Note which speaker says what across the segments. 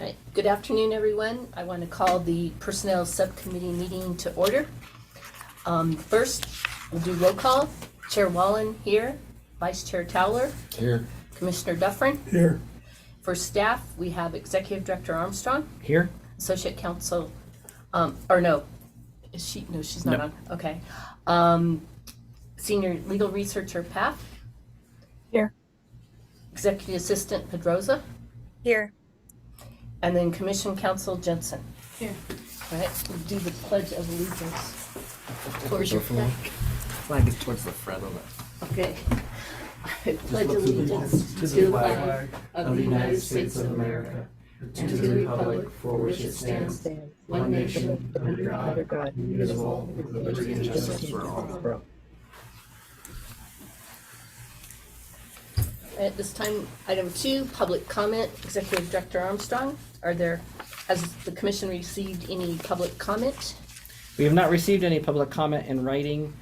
Speaker 1: All right. Good afternoon, everyone. I want to call the Personnel Subcommittee meeting to order. First, we'll do roll call. Chair Wallen here. Vice Chair Towler.
Speaker 2: Here.
Speaker 1: Commissioner Dufferin.
Speaker 3: Here.
Speaker 1: For staff, we have Executive Director Armstrong.
Speaker 2: Here.
Speaker 1: Associate Counsel, or no, is she? No, she's not
Speaker 2: No.
Speaker 1: on. Okay. Senior Legal Researcher Path.
Speaker 4: Here.
Speaker 1: Executive Assistant Pedroza.
Speaker 4: Here.
Speaker 1: And then Commission Counsel Jensen.
Speaker 4: Here.
Speaker 1: All right, we'll do the Pledge of Allegiance. Towards your flag.
Speaker 2: Flag is towards the front of it.
Speaker 1: Okay. I pledge allegiance to the flag of the United States of America and to the republic for which it stands, one nation, under God, indivisible, with liberty and justice for all. At this time, item 2, public comment. Executive Director Armstrong, has the commission received any public comment?
Speaker 2: We have not received any public comment in writing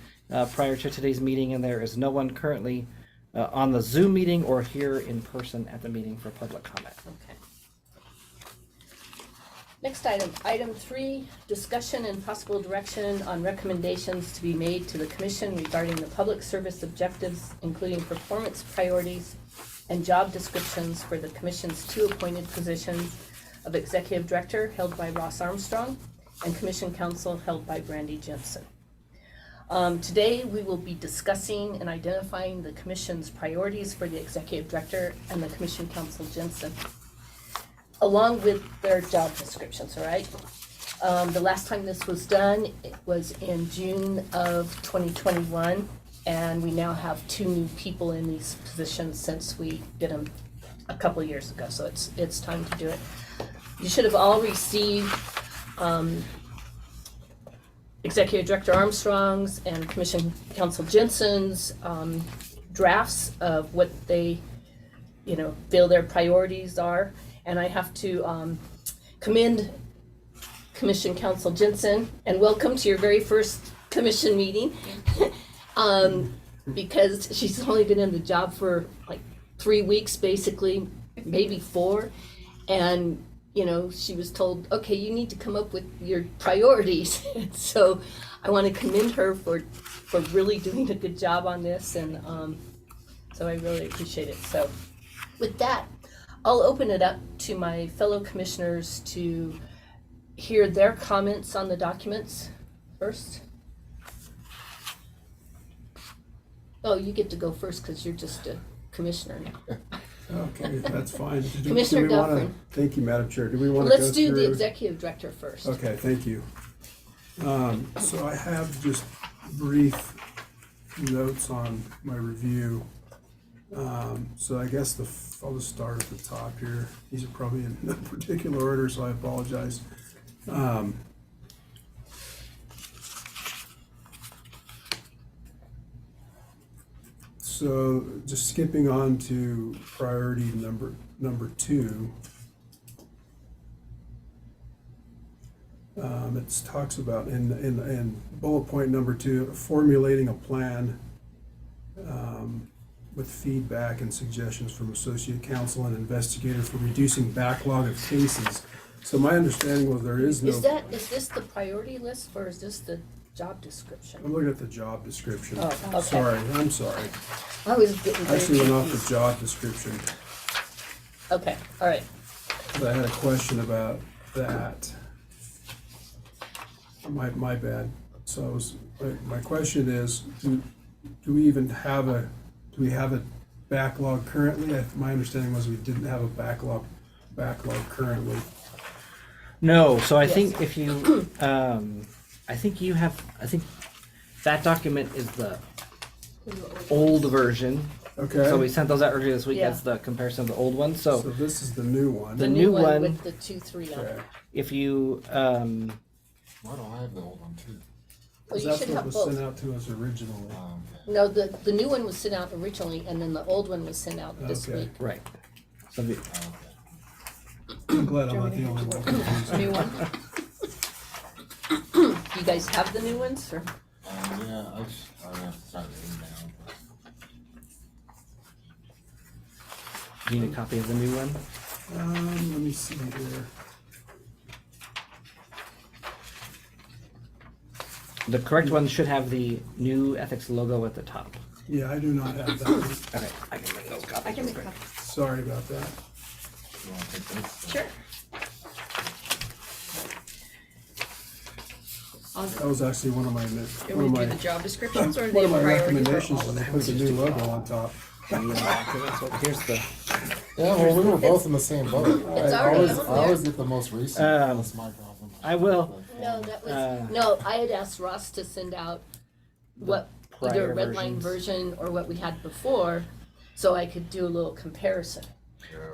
Speaker 2: prior to today's meeting, and there is no one currently on the Zoom meeting or here in person at the meeting for public comment.
Speaker 1: Okay. Next item 3, discussion and possible direction on recommendations to be made to the commission regarding the public service objectives, including performance priorities and job descriptions for the commission's 2 appointed positions of executive director held by Ross Armstrong and commission counsel held by Brandy Jensen. Today we will be discussing and identifying the commission's priorities for the executive director and the commission counsel Jensen, along with their job descriptions, all right? The last time this was done, it was in June of 2021, and we now have 2 new people in these positions since we did them a couple years ago, so it's time to do it. You should have all received Executive Director Armstrong's and Commission Counsel Jensen's drafts of what they, feel their priorities are. And I have to commend Commission Counsel Jensen and welcome to your very first commission meeting because she's only been in the job for like 3 weeks, basically, maybe 4. And she was told, okay, you need to come up with your priorities. So I want to commend her for really doing a good job on this. And so I really appreciate it. So with that, I'll open it up to my fellow commissioners to hear their comments on the documents first. Oh, you get to go first because you're just a commissioner now.
Speaker 3: Okay, that's fine.
Speaker 1: Commissioner Dufferin.
Speaker 3: Thank you, Madam Chair. Do we want to go through?
Speaker 1: Let's do the executive director first.
Speaker 3: Okay, thank you. So I have just brief notes on my review. So I guess I'll just start at the top here. These are probably in no particular order, so I apologize. So just skipping on to priority number 2. It talks about in bullet point number 2, formulating a plan with feedback and suggestions from associate counsel and investigator for reducing backlog of cases. So my understanding was there is no.
Speaker 1: Is this the priority list or is this the job description?
Speaker 3: I'm looking at the job description.
Speaker 1: Oh, okay.
Speaker 3: I'm sorry.
Speaker 1: I was getting
Speaker 3: I
Speaker 1: very
Speaker 3: actually went off
Speaker 1: confused.
Speaker 3: the job description.
Speaker 1: Okay, all right.
Speaker 3: But I had a question about that. My bad. So my question is, do we have a backlog currently? My understanding was we didn't have a backlog currently.
Speaker 2: No, so I
Speaker 1: Yes.
Speaker 2: think if you, I think that document is the old version.
Speaker 3: Okay.
Speaker 2: So we sent those out earlier this week
Speaker 1: Yeah.
Speaker 2: as the comparison of the old one.
Speaker 3: So
Speaker 2: So
Speaker 3: this is the new one.
Speaker 2: The new one-
Speaker 1: with the 2-3 on it.
Speaker 3: Okay.
Speaker 2: if you,
Speaker 5: Why don't I have the old one too?
Speaker 1: Well, you
Speaker 3: That's
Speaker 1: should
Speaker 3: what
Speaker 1: have
Speaker 3: was
Speaker 1: both.
Speaker 3: sent out to us originally.
Speaker 5: Okay.
Speaker 1: No, the new one was sent out originally and then the old one was sent out this
Speaker 3: Okay.
Speaker 1: week.
Speaker 2: right. So the,
Speaker 3: I'm glad I'm not the only one confused.
Speaker 1: New one. You guys have the new ones or?
Speaker 5: Yeah, I have to start reading now.
Speaker 2: do you need a copy of the new one?
Speaker 3: Let me see here.
Speaker 2: The correct one should have the new ethics logo at the top.
Speaker 3: Yeah, I do not have that one.
Speaker 2: Okay, I can make those copies.
Speaker 4: I can
Speaker 2: real
Speaker 4: make
Speaker 2: quick.
Speaker 4: copies.
Speaker 3: Sorry about that.
Speaker 5: You wanna take this?
Speaker 4: Sure.
Speaker 3: That was actually one of my,
Speaker 4: You
Speaker 3: one
Speaker 4: want
Speaker 3: of
Speaker 4: me to do
Speaker 3: my,
Speaker 4: the job descriptions or
Speaker 3: one
Speaker 4: the
Speaker 3: of my
Speaker 4: priorities?
Speaker 3: recommendations was to put the new logo on top.
Speaker 2: Can you imagine? So here's the.
Speaker 5: Yeah, well, we were both in the same boat.
Speaker 1: It's
Speaker 5: I
Speaker 1: already
Speaker 5: always,
Speaker 1: on
Speaker 5: I always
Speaker 1: there.
Speaker 5: get the most recent,
Speaker 2: Um,
Speaker 5: that's my problem.
Speaker 2: I will.
Speaker 1: No, that was,
Speaker 2: Uh,
Speaker 1: no, I had asked Ross to send out what, either
Speaker 2: prior
Speaker 1: a red line
Speaker 2: versions.
Speaker 1: version or what we had before, so I could do a little comparison.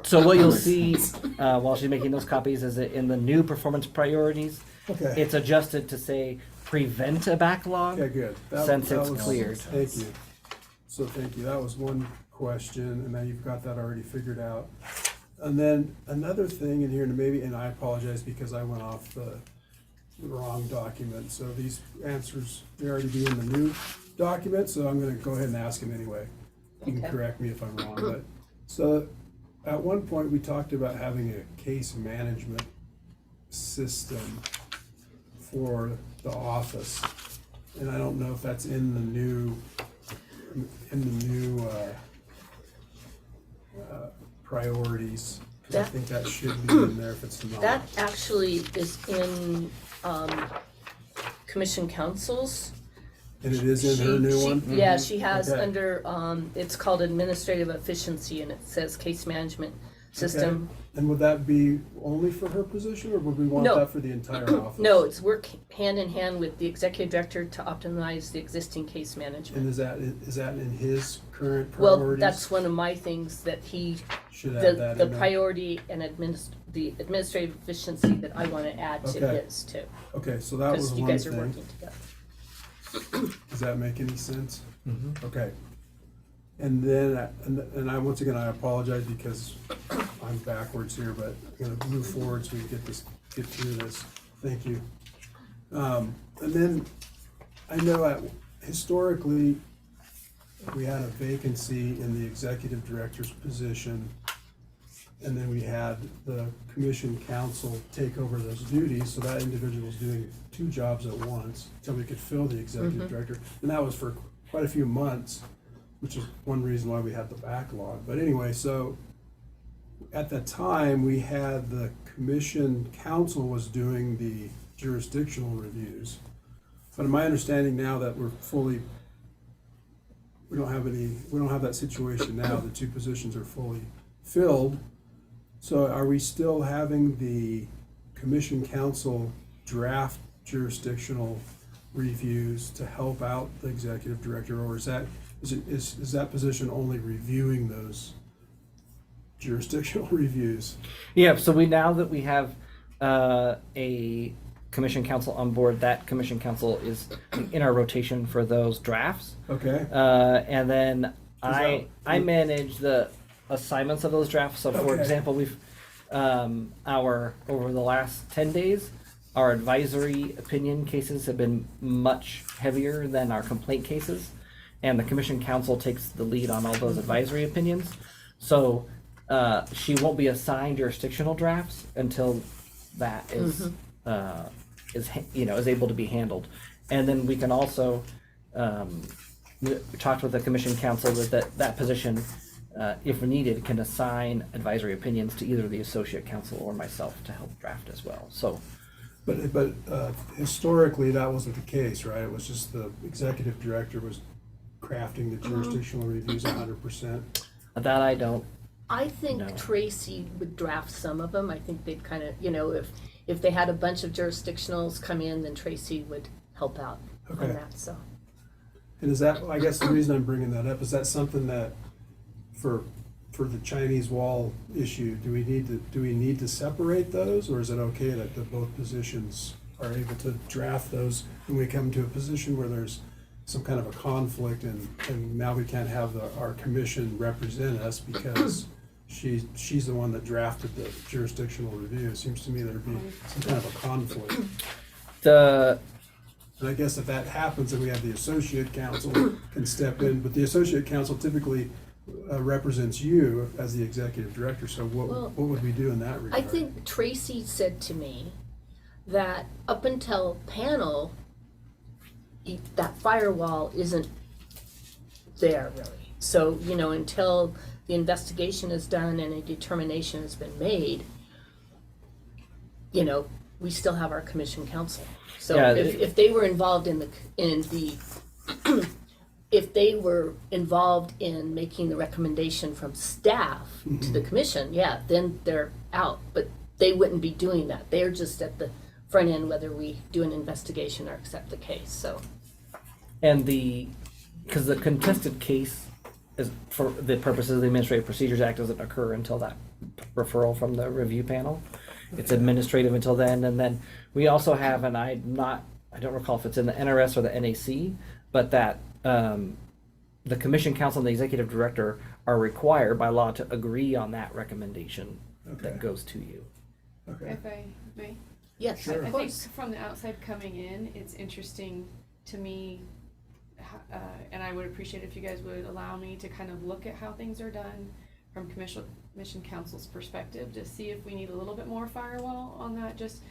Speaker 2: So what you'll see while she's making those copies is that in the new performance priorities,
Speaker 3: Okay,
Speaker 2: it's adjusted to say prevent a backlog.
Speaker 3: okay, good. That-
Speaker 2: Since
Speaker 3: that
Speaker 2: it's
Speaker 3: was-
Speaker 2: cleared.
Speaker 3: Thank you. So thank you. That was one question, and now you've got that already figured out. And then another thing in here, and maybe, and I apologize because I went off the wrong document. So these answers, may already be in the new document, so I'm gonna go ahead and ask them anyway. You can
Speaker 1: Okay.
Speaker 3: correct me if I'm wrong, but, so at one point, we talked about having a case management system for the office. And I don't know if that's in the new, priorities. 'Cause I
Speaker 1: That-
Speaker 3: think that should be in there if it's not.
Speaker 1: That actually is in, Commission Council's.
Speaker 3: And it is in her new one?
Speaker 1: Yeah, she has
Speaker 3: Okay.
Speaker 1: under, it's called administrative efficiency, and it says case management system.
Speaker 3: And would that be only for her position, or would we want
Speaker 1: No.
Speaker 3: that for the entire office?
Speaker 1: No, it's work hand in hand with the executive director to optimize the existing case
Speaker 3: And
Speaker 1: management.
Speaker 3: is that in his current
Speaker 1: Well,
Speaker 3: priorities?
Speaker 1: that's one of my things that he,
Speaker 3: Should add that
Speaker 1: the
Speaker 3: in there.
Speaker 1: priority and the administrative efficiency that I wanna add to
Speaker 3: Okay.
Speaker 1: his too.
Speaker 3: Okay, so that was
Speaker 1: Cause you
Speaker 3: one
Speaker 1: guys are
Speaker 3: thing.
Speaker 1: working together.
Speaker 3: Does that make any sense?
Speaker 2: Mhm.
Speaker 3: Okay. And then, and I, once again, I apologize because I'm backwards here, but I'm gonna move forward so we can get through this. Thank you. And then, I know historically, we had a vacancy in the executive director's position. And then we had the commission council take over those duties, so that individual was doing two jobs at once until we could fill the executive director. And that was for quite a few months, which is one reason why we had the backlog. But anyway, so at that time, we had the commission council was doing the jurisdictional reviews. But in my understanding now that we don't have that situation now, the two positions are fully filled. So are we still having the commission council draft jurisdictional reviews to help out the executive director, or is that position only reviewing those jurisdictional reviews?
Speaker 2: Yeah, so now that we have a commission council on board, that commission council is in our rotation for those drafts.
Speaker 3: Okay,
Speaker 2: And then I
Speaker 3: that-
Speaker 2: manage the assignments of those drafts. So for
Speaker 3: Okay.
Speaker 2: example, we've over the last 10 days, our advisory opinion cases have been much heavier than our complaint cases, and the commission council takes the lead on all those advisory opinions. So she won't be assigned jurisdictional drafts until that is is able to be handled. And then we can also we talked with the commission council that position, if needed, can assign advisory opinions to either the associate council or myself to help draft as well. So
Speaker 3: but historically, that wasn't the case, right? It was just the executive director was crafting the jurisdictional reviews 100%.
Speaker 2: that I don't.
Speaker 1: I think
Speaker 2: No.
Speaker 1: Tracy would draft some of them. I think they'd kind of, if they had a bunch of jurisdictionals come in, then Tracy would help out on
Speaker 3: Okay.
Speaker 1: that, so.
Speaker 3: And is that, I guess the reason I'm bringing that up, is that something that for the Chinese wall issue, do we need to separate those, or is it okay that both positions are able to draft those when we come to a position where there's some kind of a conflict and now we can't have our commission represent us because she's the one that drafted the jurisdictional review? It seems to me there'd be some kind of a conflict. And I guess if that happens, then we have the associate council can step in, but the associate council typically represents you as the executive director, so
Speaker 1: Well,
Speaker 3: what would we do in that regard?
Speaker 1: I think Tracy said to me that up until panel, that firewall isn't there really. So, you know, until the investigation is done and a determination has been made, you know, we still have our commission council. So
Speaker 2: Yeah,
Speaker 1: if they were involved in the if they were involved in making the recommendation from staff to the commission, yeah, then they're out. But they wouldn't be doing that. They're just at the front end, whether we do an investigation or accept the case, so.
Speaker 2: And because the contested case is, for the purposes of the Administrative Procedures Act, doesn't occur until that referral from the review panel. It's administrative until then, and then we also have, and I don't recall if it's in the NRS or the NAC, but that the commission council and the executive director are required by law to agree on that recommendation
Speaker 3: Okay.
Speaker 2: that goes to you.
Speaker 3: Okay.
Speaker 6: If I may.
Speaker 1: Yes,
Speaker 3: Sure.
Speaker 1: of
Speaker 6: I think
Speaker 1: course.
Speaker 6: from the outside coming in, it's interesting to me, and I would appreciate if you guys would allow me to kind of look at how things are done from commission council's perspective, to see if we need a little bit more firewall on that, just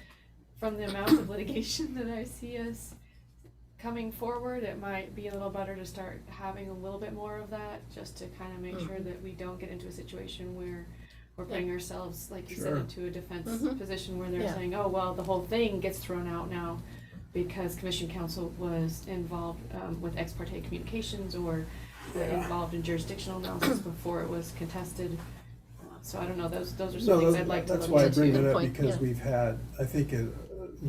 Speaker 6: from the amount of litigation that I see us coming forward. It might be a little better to start having a little bit more of that, just to kind of make sure that we don't get into a situation where we're putting ourselves, like you said,
Speaker 3: Sure.
Speaker 6: into a defense position where they're
Speaker 1: Yeah.
Speaker 6: saying, oh, well, the whole thing gets thrown out now because commission council was involved with ex parte communications, or involved in jurisdictional analysis before it was contested. So I don't know, those are some things I'd like to
Speaker 3: That's
Speaker 6: look
Speaker 3: why I
Speaker 6: into.
Speaker 3: bring it
Speaker 1: Good
Speaker 3: up,
Speaker 1: point,
Speaker 3: because
Speaker 1: yeah.
Speaker 3: we've had, I think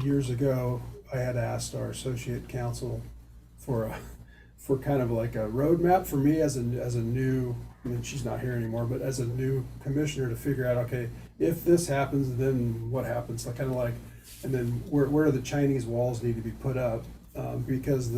Speaker 3: years ago, I had asked our associate counsel for kind of like a roadmap for me as a new, I mean, she's not here anymore, but as a new commissioner, to figure out, okay, if this happens, then what happens? Like, kind of like, and then where do the Chinese walls need to be put up? Because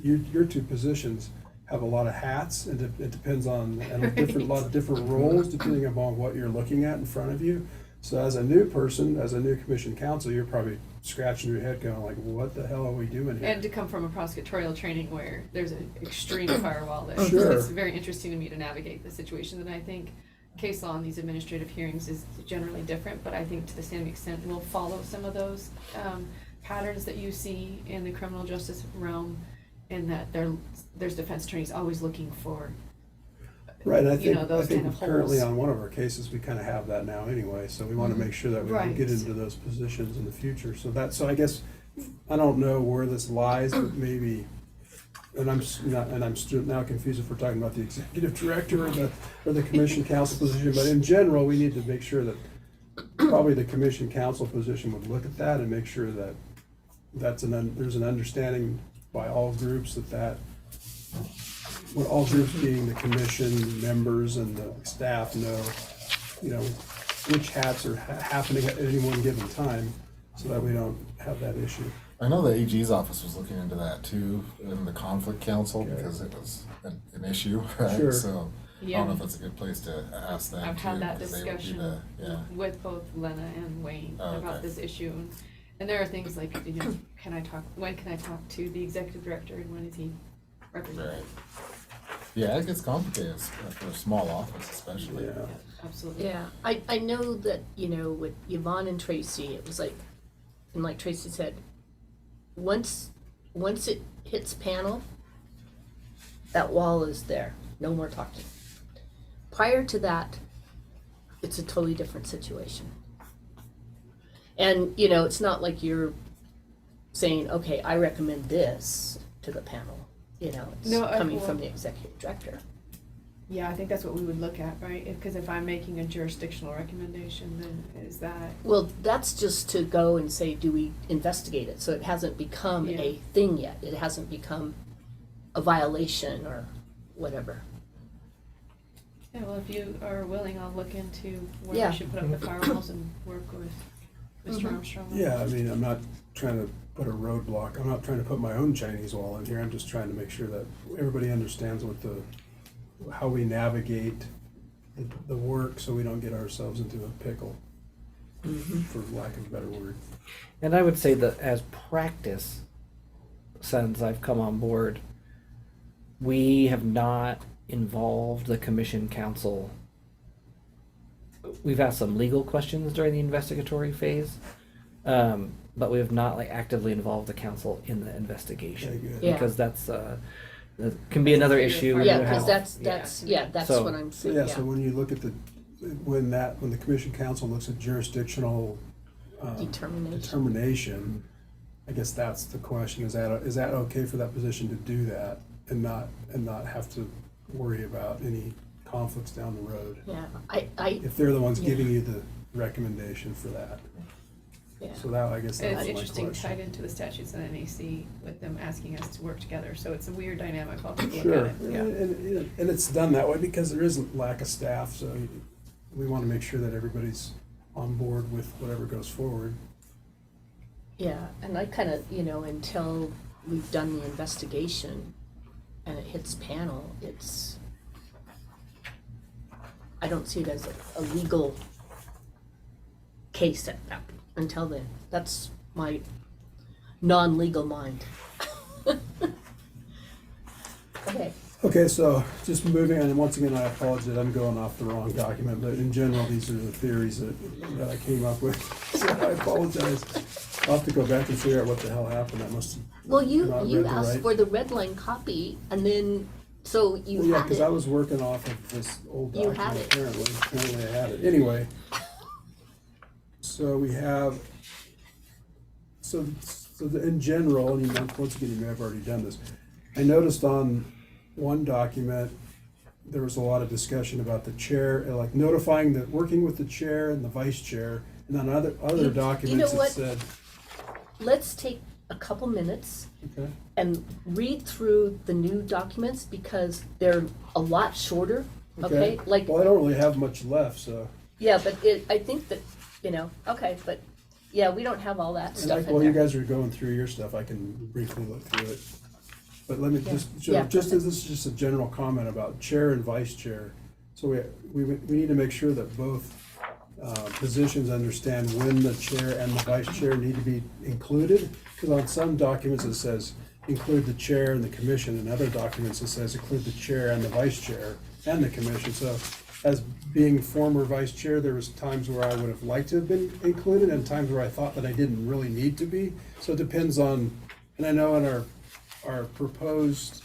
Speaker 3: your two positions have a lot of hats, and it depends on, and a lot of different roles depending upon what you're looking at in front of you. So as a new person, as a new commission counsel, you're probably scratching your head going like, what the hell are we doing here?
Speaker 6: And to come from a prosecutorial training where there's an extreme firewall there.
Speaker 3: Sure.
Speaker 6: It's very interesting to me to navigate the situation, that I think case law in these administrative hearings is generally different, but I think to the same extent we'll follow some of those patterns that you see in the criminal justice realm, in that there's defense attorneys always looking for,
Speaker 3: Right, and I
Speaker 6: you know,
Speaker 3: think,
Speaker 6: those kind of
Speaker 3: currently
Speaker 6: holes.
Speaker 3: on one of our cases, we kind of have that now anyway, so we want to make sure that we don't get
Speaker 6: Right.
Speaker 3: into those positions in the future. So I guess, I don't know where this lies, but maybe, and I'm still now confused if we're talking about the executive director or the commission council position, but in general, we need to make sure that probably the commission council position would look at that and make sure that there's an understanding by all groups that well, all groups being the commission members and the staff know, you know, which hats are happening at any one given time, so that we don't have that issue.
Speaker 5: I know the AG's office was looking into that too, in the conflict council,
Speaker 3: Okay.
Speaker 5: because it was an issue, right?
Speaker 3: Sure.
Speaker 5: So I
Speaker 6: Yeah.
Speaker 5: don't know if it's a good place to ask them
Speaker 6: I've
Speaker 5: too,
Speaker 6: had that
Speaker 5: 'cause they would be
Speaker 6: discussion
Speaker 5: the, yeah.
Speaker 6: with both Lena and Wayne
Speaker 5: Oh,
Speaker 6: about
Speaker 5: okay.
Speaker 6: this issue. And there are things like, you know, when can I talk to the executive director, and when is he represented?
Speaker 5: Right. Yeah, it gets complicated for a small office especially.
Speaker 3: Yeah.
Speaker 6: Absolutely.
Speaker 1: Yeah, I know that, you know, with Yvonne and Tracy, it was like, and like Tracy said, once it hits panel, that wall is there, no more talking. Prior to that, it's a totally different situation. And, you know, it's not like you're saying, okay, I recommend this to the panel, you know, it's
Speaker 6: No,
Speaker 1: coming
Speaker 6: well-
Speaker 1: from the executive director.
Speaker 6: Yeah, I think that's what we would look at, right? Because if I'm making a jurisdictional recommendation, then is that,
Speaker 1: Well, that's just to go and say, do we investigate it? So it hasn't become
Speaker 6: Yeah.
Speaker 1: a thing yet. It hasn't become a violation or whatever.
Speaker 6: yeah, well, if you are willing, I'll look into where
Speaker 1: Yeah.
Speaker 6: we should put up the firewalls and work with Mr.
Speaker 1: Mhm.
Speaker 6: Armstrong. on
Speaker 3: Yeah,
Speaker 6: that.
Speaker 3: I mean, I'm not trying to put a roadblock, I'm not trying to put my own Chinese wall in here, I'm just trying to make sure that everybody understands how we navigate the work, so we don't get ourselves into a pickle, for lack of a better word.
Speaker 2: And I would say that as practice, since I've come on board, we have not involved the commission council. We've asked some legal questions during the investigatory phase, but we have not like actively involved the council in the investigation.
Speaker 3: Okay, good.
Speaker 1: Yeah.
Speaker 2: Because that's that can be another issue. when
Speaker 1: Yeah,
Speaker 2: you
Speaker 1: because
Speaker 2: have-
Speaker 1: that's
Speaker 2: So-
Speaker 1: what I'm
Speaker 3: So
Speaker 1: saying,
Speaker 3: yeah,
Speaker 1: yeah.
Speaker 3: so when you look at when the commission council looks at jurisdictional determination, I guess that's the question, is that okay for that position to do that and not have to worry about any conflicts down the road?
Speaker 1: Yeah, I,
Speaker 3: If they're the ones
Speaker 1: Yeah.
Speaker 3: giving you the recommendation for that.
Speaker 1: yeah.
Speaker 3: So that, I guess
Speaker 6: And
Speaker 3: that's
Speaker 6: it's
Speaker 3: my
Speaker 6: interesting, tied
Speaker 3: question.
Speaker 6: into the statutes and NAC with them asking us to work together, so it's a weird dynamic, I'll take a look
Speaker 3: Sure,
Speaker 6: at it.
Speaker 2: Yeah.
Speaker 3: and it's done that way because there is a lack of staff, so we want to make sure that everybody's on board with whatever goes forward.
Speaker 1: Yeah, and I kind of, until we've done the investigation and it hits panel, I don't see it as a legal case at that, until then. That's my non-legal mind. Okay,
Speaker 3: Okay, so just moving on, and once again, I apologize, I'm going off the wrong document, but in general, these are the theories that I came up with. So I apologize. I'll have to go back and figure out what the hell happened. I must have
Speaker 1: well, you
Speaker 3: not read the
Speaker 1: asked
Speaker 3: right-
Speaker 1: for the red line copy, and then, so you
Speaker 3: Well, yeah,
Speaker 1: had
Speaker 3: because I
Speaker 1: it.
Speaker 3: was working off of this old
Speaker 1: You
Speaker 3: document,
Speaker 1: had it.
Speaker 3: apparently I had it. Anyway, so we have, in general, and once again, you may have already done this. I noticed on one document, there was a lot of discussion about the chair, like notifying working with the chair and the vice chair. And on other
Speaker 1: You-
Speaker 3: documents,
Speaker 1: what?
Speaker 3: it said,
Speaker 1: Let's take a couple minutes
Speaker 3: okay,
Speaker 1: and read through the new documents because they're a lot shorter, okay? Like,
Speaker 3: well, I don't really have much left, so.
Speaker 1: yeah, but I think that, okay, but, yeah, we don't have all that
Speaker 3: And
Speaker 1: stuff in
Speaker 3: while you
Speaker 1: there.
Speaker 3: guys are going through your stuff, I can briefly look through it. But let me
Speaker 1: Yeah.
Speaker 3: just
Speaker 1: Yeah.
Speaker 3: as this is just a general comment about chair and vice chair. So we need to make sure that both positions understand when the chair and the vice chair need to be included. Because on some documents it says include the chair and the commission, and other documents it says include the chair and the vice chair and the commission. So as being former vice chair, there was times where I would have liked to have been included and times where I thought that I didn't really need to be. So it depends on, and I know in our proposed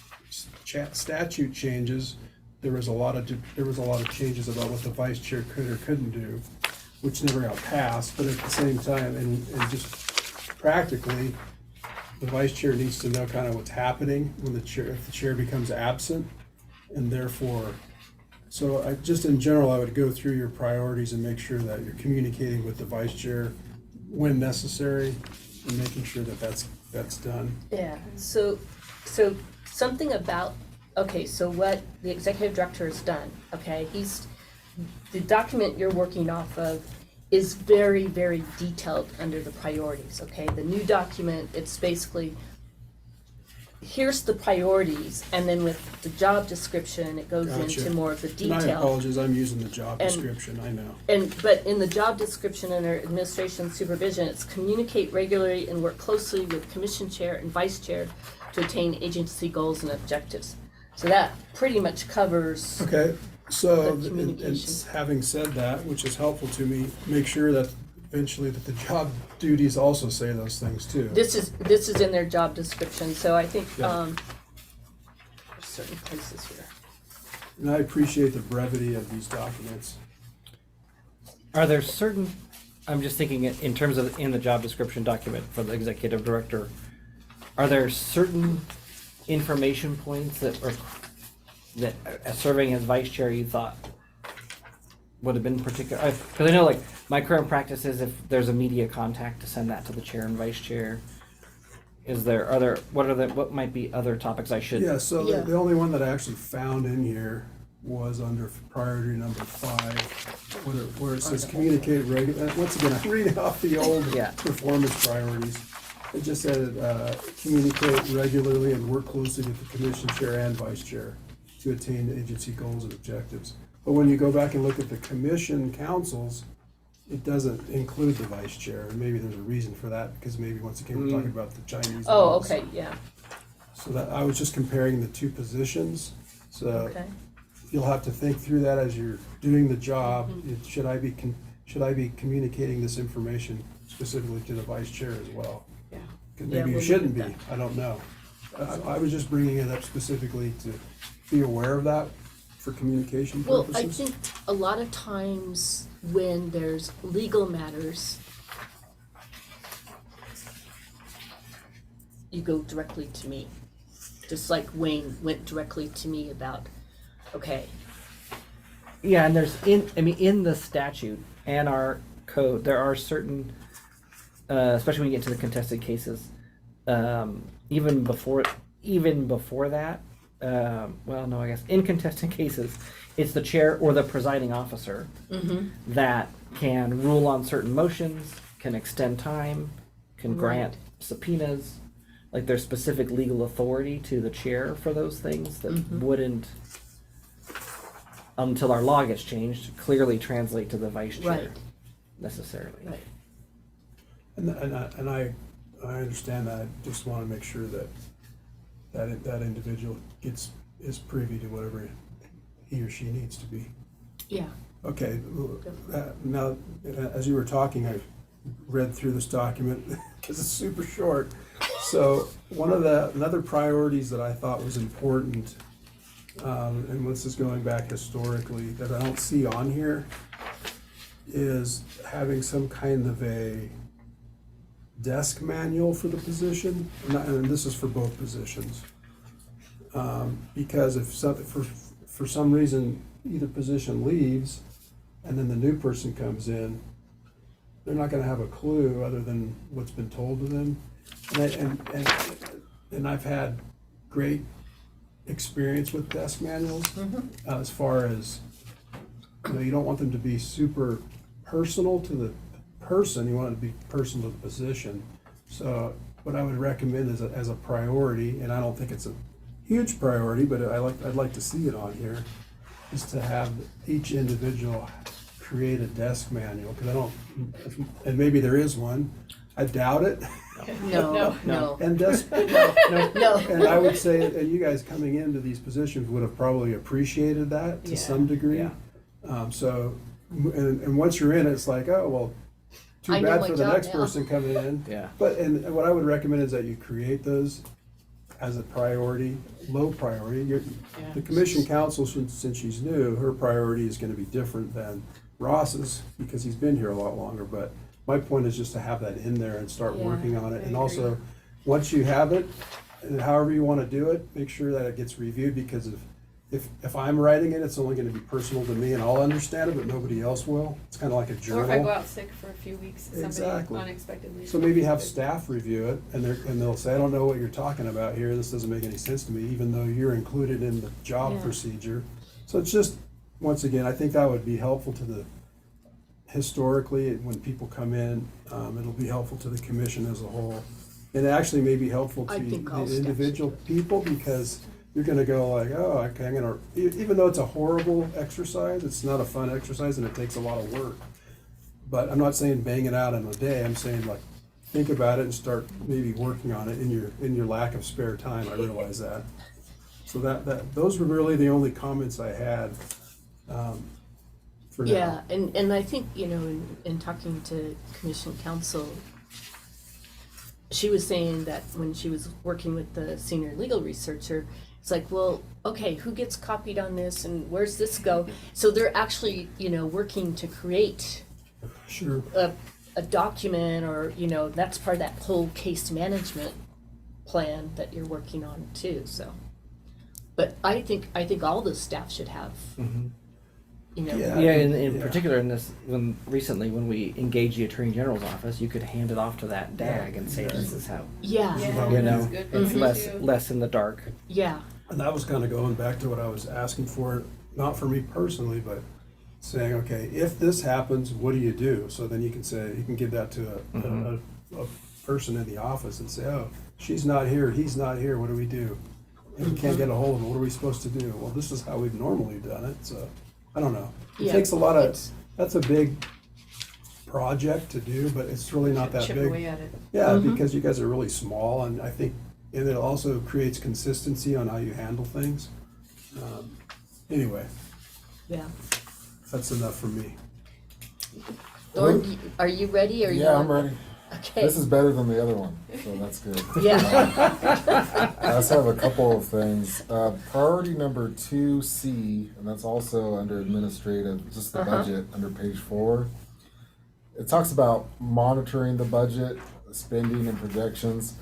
Speaker 3: statute changes, there was a lot of changes about what the vice chair could or couldn't do, which never got passed. But at the same time, and just practically, the vice chair needs to know kind of what's happening when if the chair becomes absent, and therefore, so just in general, I would go through your priorities and make sure that you're communicating with the vice chair when necessary, and making sure that that's done.
Speaker 1: Yeah, so something about, okay, so what the executive director has done, okay, the document you're working off of is very, very detailed under the priorities, okay? The new document, it's basically, here's the priorities, and then with the job description, it goes
Speaker 3: Gotcha.
Speaker 1: into more of the
Speaker 3: And I
Speaker 1: detail.
Speaker 3: apologize, I'm using the job
Speaker 1: And-
Speaker 3: description, I know.
Speaker 1: But in the job description under administration supervision, it's communicate regularly and work closely with commission chair and vice chair to attain agency goals and objectives. So that pretty much covers,
Speaker 3: Okay, so,
Speaker 1: The communication.
Speaker 3: having said that, which is helpful to me, make sure that eventually that the job duties also say those things too.
Speaker 1: this is in their job description, so I think,
Speaker 3: Yeah.
Speaker 1: there's certain places here.
Speaker 3: And I appreciate the brevity of these documents.
Speaker 2: Are there certain, I'm just thinking in terms of in the job description document for the executive director, are there certain information points that serving as vice chair you thought would have been particular? Because I know like my current practice is if there's a media contact to send that to the chair and vice chair. What might be other topics I should?
Speaker 3: Yeah, so
Speaker 1: Yeah.
Speaker 3: the only one that I actually found in here was under priority number 5, where it says communicate regularly. Once again, I'm reading off the old
Speaker 2: Yeah.
Speaker 3: performance priorities. It just said, communicate regularly and work closely with the commission chair and vice chair to attain agency goals and objectives. But when you go back and look at the commission councils, it doesn't include the vice chair, and maybe there's a reason for that, because maybe once again, we're talking about the Chinese.
Speaker 1: Oh,
Speaker 3: walls.
Speaker 1: okay, yeah,
Speaker 3: So that, I was just comparing the two positions, so.
Speaker 1: okay.
Speaker 3: you'll have to think through that as you're doing the job. Should I be communicating this information specifically to the vice chair as well?
Speaker 6: Yeah.
Speaker 3: 'Cause
Speaker 1: Yeah,
Speaker 3: maybe you
Speaker 1: we'll
Speaker 3: shouldn't
Speaker 1: look
Speaker 3: be,
Speaker 1: at
Speaker 3: I don't know. I was just bringing it up specifically to be aware of that for communication
Speaker 1: Well,
Speaker 3: purposes.
Speaker 1: I think a lot of times when there's legal matters, you go directly to me. Just like Wayne went directly to me about, okay,
Speaker 2: Yeah, and in the statute and our code, there are certain, especially when you get to the contested cases, even before that, well, no, I guess in contested cases, it's the chair or the presiding officer that can rule on certain motions, can extend time, can grant subpoenas. Like there's specific legal authority to the chair for those things that wouldn't, until our law gets changed, clearly translate to the vice chair
Speaker 1: Right.
Speaker 2: necessarily.
Speaker 1: right.
Speaker 3: And I understand that. I just want to make sure that individual is privy to whatever he or she needs to be.
Speaker 1: Yeah.
Speaker 3: Okay, now, as you were talking, I read through this document because it's super short. So another priorities that I thought was important, and this is going back historically, that I don't see on here, is having some kind of a desk manual for the position, and this is for both positions. Because if for some reason either position leaves, and then the new person comes in, they're not gonna have a clue other than what's been told to them. And I've had great experience with desk manuals, as far as, you don't want them to be super personal to the person, you want it to be personal to the position. So what I would recommend is as a priority, and I don't think it's a huge priority, but I'd like to see it on here, is to have each individual create a desk manual, because I don't, and maybe there is one, I doubt it.
Speaker 1: No.
Speaker 3: And desk,
Speaker 1: No.
Speaker 3: and I would say, and you guys coming into these positions would have probably appreciated that to
Speaker 1: Yeah.
Speaker 3: some degree.
Speaker 2: Yeah.
Speaker 3: So, and once you're in, it's like, oh, well, too
Speaker 1: I know
Speaker 3: bad
Speaker 1: my
Speaker 3: for the
Speaker 1: job
Speaker 3: next
Speaker 1: now.
Speaker 3: person coming in.
Speaker 2: Yeah.
Speaker 3: But, and what I would recommend is that you create those as a priority, low priority. The commission counsel, since she's new, her priority is gonna be different than Ross's, because he's been here a lot longer, but my point is just to have that in there and start
Speaker 1: Yeah,
Speaker 3: working on it.
Speaker 6: I
Speaker 3: And
Speaker 6: agree.
Speaker 3: also, once you have it, and however you wanna do it, make sure that it gets reviewed, because if I'm writing it, it's only gonna be personal to me and I'll understand it, but nobody else will. It's kinda like a
Speaker 6: Or if I go
Speaker 3: journal.
Speaker 6: out sick for a few weeks, somebody
Speaker 3: Exactly.
Speaker 6: unexpectedly.
Speaker 3: So maybe have staff review it, and they'll say, I don't know what you're talking about here, this doesn't make any sense to me, even though you're included in the job
Speaker 1: Yeah.
Speaker 3: procedure. So it's just, once again, I think that would be helpful to historically, when people come in, it'll be helpful to the commission as a whole. And it actually may be helpful
Speaker 1: I
Speaker 3: to
Speaker 1: think all
Speaker 3: the
Speaker 1: staff
Speaker 3: individual
Speaker 1: should.
Speaker 3: people, because you're gonna go like, oh, okay, I'm gonna, even though it's a horrible exercise, it's not a fun exercise and it takes a lot of work. But I'm not saying bang it out in a day, I'm saying like, think about it and start maybe working on it in your lack of spare time, I realize that. So those were really the only comments I had, for now.
Speaker 1: Yeah, and I think, in talking to Commission Counsel, she was saying that when she was working with the senior legal researcher, it's like, well, okay, who gets copied on this and where's this go? So they're actually, working to create
Speaker 3: Sure.
Speaker 1: a document, or, that's part of that whole case management plan that you're working on too, so. But I think all the staff should have,
Speaker 3: Yeah.
Speaker 2: Yeah, in
Speaker 3: Yeah.
Speaker 2: particular in this, when we engaged the Attorney General's office, you could hand it off to that DAG and say, this is how,
Speaker 1: yeah,
Speaker 6: Yeah,
Speaker 2: You know,
Speaker 6: that's good for
Speaker 2: it's
Speaker 6: me
Speaker 2: less,
Speaker 6: too.
Speaker 2: less in the dark.
Speaker 1: yeah,
Speaker 3: And that was kind of going back to what I was asking for, not for me personally, but saying, okay, if this happens, what do you do? So then you can give that to a person in the office and say, oh, she's not here, he's not here, what do we do? And we can't get a hold of him, what are we supposed to do? Well, this is how we've normally done it, so, I don't know. It
Speaker 1: Yeah,
Speaker 3: takes a lot of,
Speaker 1: it's-
Speaker 3: that's a big project to do, but it's really not that
Speaker 6: Chip
Speaker 3: big.
Speaker 6: away at it.
Speaker 3: Yeah, because you guys are really small, and I think, and it also creates consistency on how you handle things. Anyway,
Speaker 1: Yeah.
Speaker 3: that's enough for me.
Speaker 1: Thorn, are you ready, or you
Speaker 5: Yeah, I'm
Speaker 1: want-
Speaker 5: ready.
Speaker 1: Okay.
Speaker 5: This is better than the other one, so that's good.
Speaker 1: Yeah.
Speaker 5: I also have a couple of things. Priority number 2C, and that's also under administrative, just the budget under page 4. It talks about monitoring the budget, spending and projections.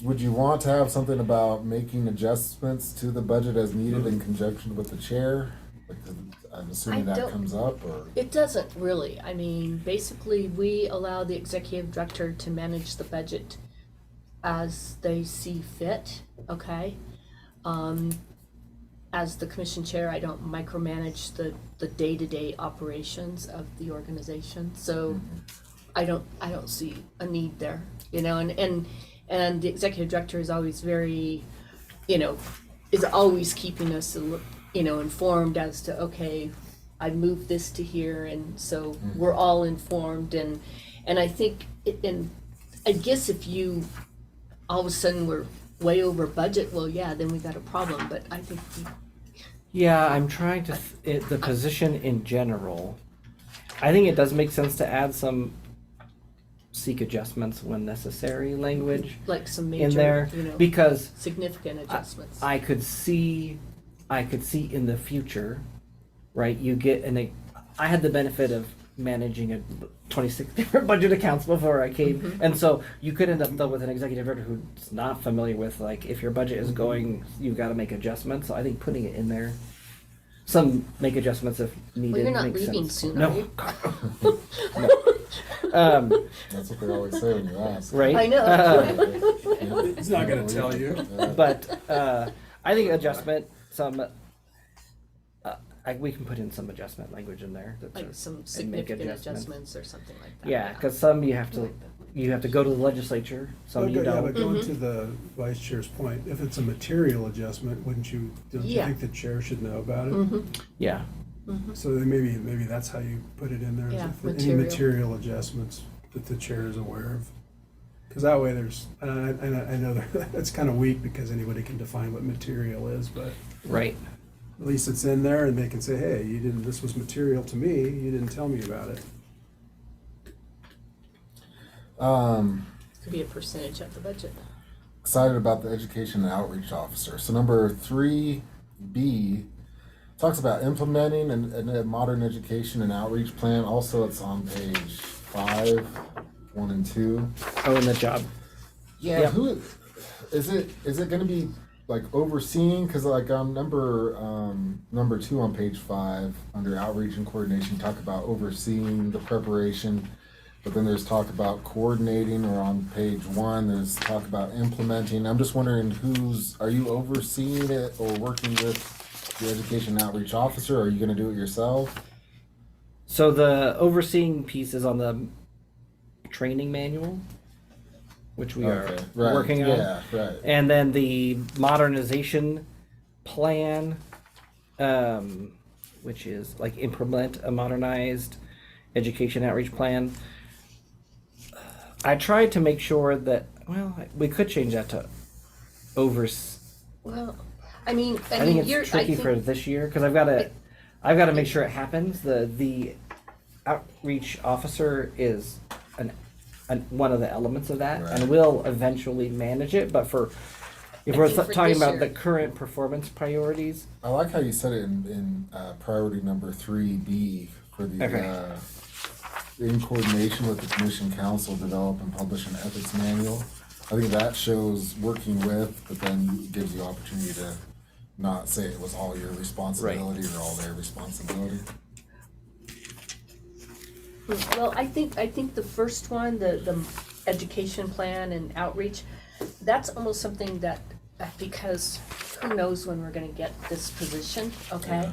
Speaker 5: Would you want to have something about making adjustments to the budget as needed in conjunction with the chair? Like, I'm assuming
Speaker 1: I
Speaker 5: that
Speaker 1: don't-
Speaker 5: comes up, or?
Speaker 1: It doesn't really. I mean, basically, we allow the executive director to manage the budget as they see fit, okay? As the commission chair, I don't micromanage the day-to-day operations of the organization, so I don't see a need there, you know, and the executive director is always very, you know, is always keeping us, you know, informed as to, okay, I moved this to here, and so we're all informed, and I think, and I guess if you, all of a sudden we're way over budget, well, yeah, then we got a problem, but I think
Speaker 2: Yeah, I'm trying to, the position in general, I think it does make sense to add some seek adjustments when necessary language
Speaker 1: like some
Speaker 2: in there,
Speaker 1: major, you know,
Speaker 2: because
Speaker 1: significant adjustments.
Speaker 2: I could see in the future, right, you get I had the benefit of managing a 26 different budget accounts before I came, and so you could end up though with an executive director who's not familiar with, like, if your budget is going, you've got to make adjustments. So I think putting it in there, some make adjustments if needed.
Speaker 1: Well, you're not
Speaker 2: makes
Speaker 1: leaving
Speaker 2: sense.
Speaker 1: soon,
Speaker 2: no.
Speaker 1: are you?
Speaker 2: No.
Speaker 5: That's what they always say when you ask.
Speaker 2: Right.
Speaker 1: I know.
Speaker 3: He's not gonna tell you.
Speaker 2: But I think adjustment, some we can put in some adjustment language in there. That's
Speaker 1: Like some significant adjustments or something like that.
Speaker 2: Yeah, because some you have to go to the legislature. Some you
Speaker 3: Yeah,
Speaker 2: don't.
Speaker 3: but going to the vice chair's point, if it's a material adjustment, don't you
Speaker 1: Yeah.
Speaker 3: think the chair should know about it?
Speaker 2: Yeah.
Speaker 3: So then maybe that's how you put it in there, is
Speaker 1: Yeah,
Speaker 3: if any
Speaker 1: material.
Speaker 3: material adjustments that the chair is aware of. Because that way there's, and I know that's kind of weak because anybody can define what material is, but
Speaker 2: Right.
Speaker 3: at least it's in there and they can say, hey, this was material to me, you didn't tell me about it.
Speaker 1: Could be a percentage of the budget.
Speaker 5: Excited about the education and outreach officer. So number 3B talks about implementing a modern education and outreach plan. Also, it's on page 5, 1 and 2.
Speaker 2: Oh, and the job.
Speaker 5: Yeah.
Speaker 2: Yeah.
Speaker 5: Who is it? Is it going to be like overseeing? Because like on number 2 on page 5 under outreach and coordination, talk about overseeing the preparation. But then there's talk about coordinating, or on page 1, there's talk about implementing. I'm just wondering are you overseeing it or working with the education and outreach officer, or are you going to do it yourself?
Speaker 2: So the overseeing piece is on the training manual, which we are
Speaker 5: Right.
Speaker 2: working on.
Speaker 5: Yeah, right.
Speaker 2: And then the modernization plan, which is like implement a modernized education outreach plan. I tried to make sure that, well, we could change that to
Speaker 1: Well, I mean,
Speaker 2: I think
Speaker 1: you're,
Speaker 2: it's tricky for this year because I've got to make sure it happens. The outreach officer is one of the elements of that,
Speaker 5: Right.
Speaker 2: and will eventually manage it. But if
Speaker 1: I
Speaker 2: we're
Speaker 1: think for
Speaker 2: talking
Speaker 1: this
Speaker 2: about
Speaker 1: year-
Speaker 2: the current performance priorities,
Speaker 5: I like how you said it in priority number 3B for the
Speaker 2: Okay.
Speaker 5: In coordination with the commission council, develop and publish an ethics manual. I think that shows working with, but then gives you opportunity to not say it was all your responsibility or all their responsibility.
Speaker 1: Well, I think the first one, the education plan and outreach, that's almost something that, because who knows when we're gonna get this position, okay?
Speaker 5: Yeah.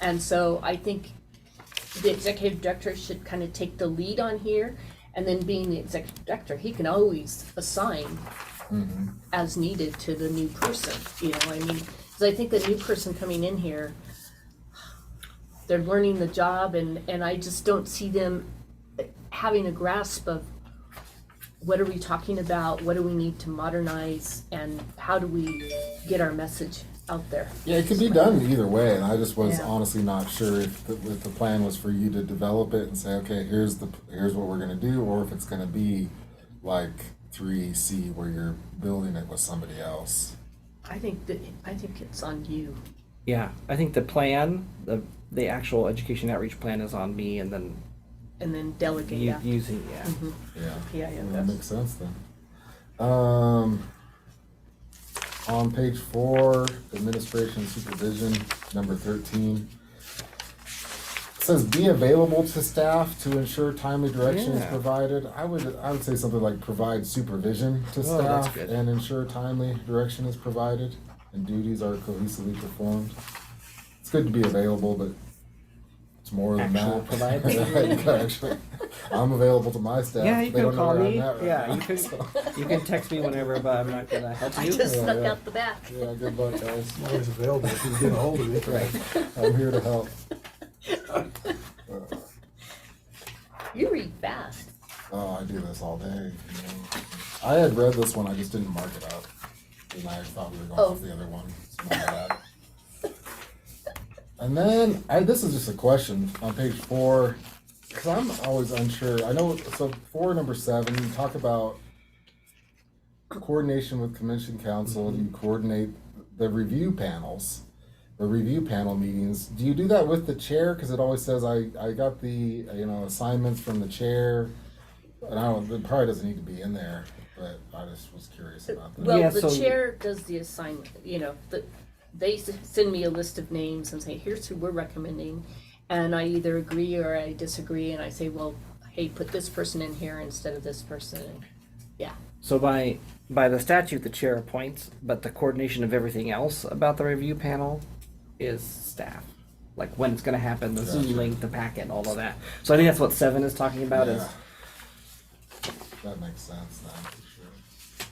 Speaker 1: And so I think the executive director should kind of take the lead on here, and then being the executive director, he can always assign as needed to the new person, you know, I mean, because I think the new person coming in here, they're learning the job, and I just don't see them having a grasp of what are we talking about, what do we need to modernize, and how do we get our message out there.
Speaker 5: Yeah, it could be done either way, and I just was
Speaker 1: Yeah.
Speaker 5: honestly not sure if the plan was for you to develop it and say, okay, here's what we're gonna do, or if it's gonna be like 3C where you're building it with somebody else.
Speaker 1: I think it's on you.
Speaker 2: Yeah, I think the plan, the actual education outreach plan is on me, and then
Speaker 1: And then delegate that.
Speaker 2: using, yeah.
Speaker 1: Mhm.
Speaker 5: Yeah,
Speaker 1: PIO
Speaker 5: that
Speaker 1: does.
Speaker 5: makes sense then. On page 4, administration supervision, number 13. It says be available to staff to ensure timely direction is
Speaker 2: Yeah.
Speaker 5: provided. I would say something like provide supervision to
Speaker 2: Oh, that's
Speaker 5: staff
Speaker 2: good.
Speaker 5: and ensure timely direction is provided and duties are cohesively performed. It's good to be available, but it's more than
Speaker 2: Actual
Speaker 5: that.
Speaker 2: provide.
Speaker 5: Actually, I'm available to my staff.
Speaker 2: Yeah, you
Speaker 5: They
Speaker 2: can
Speaker 5: don't know
Speaker 2: call
Speaker 5: where
Speaker 2: me.
Speaker 5: I'm at right
Speaker 2: Yeah,
Speaker 5: now,
Speaker 2: you can.
Speaker 5: so.
Speaker 2: You can text me whenever, but I'm not gonna help
Speaker 1: I
Speaker 2: you.
Speaker 1: just
Speaker 5: Yeah,
Speaker 1: snuck
Speaker 5: yeah.
Speaker 1: out the back.
Speaker 5: Yeah, good luck, guys.
Speaker 3: I'm always available if you can get a hold of me.
Speaker 2: Right.
Speaker 5: I'm here to help.
Speaker 1: You read fast.
Speaker 5: Oh, I do this all day. You know. I had read this one, I just didn't mark it up. And I thought we were going
Speaker 1: Oh.
Speaker 5: off the other one. So my bad. And then, this is just a question on page 4, because I'm always unsure. I know, so 4, number 7, you talk about coordination with commission council, you coordinate the review panels, the review panel meetings. Do you do that with the chair? Because it always says I got the, assignments from the chair. And it probably doesn't need to be in there, but I just was curious about that.
Speaker 1: Well,
Speaker 2: Yeah,
Speaker 1: the
Speaker 2: so-
Speaker 1: chair does the assignment, they send me a list of names and say, here's who we're recommending. And I either agree or I disagree, and I say, well, hey, put this person in here instead of this person. And
Speaker 2: So by the statute, the chair appoints, but the coordination of everything else about the review panel is staff. Like when it's gonna happen, the Zoom
Speaker 5: Gotcha.
Speaker 2: link, the packet, all of that. So I think that's what 7 is talking about is,
Speaker 5: Yeah. That makes sense then, for sure.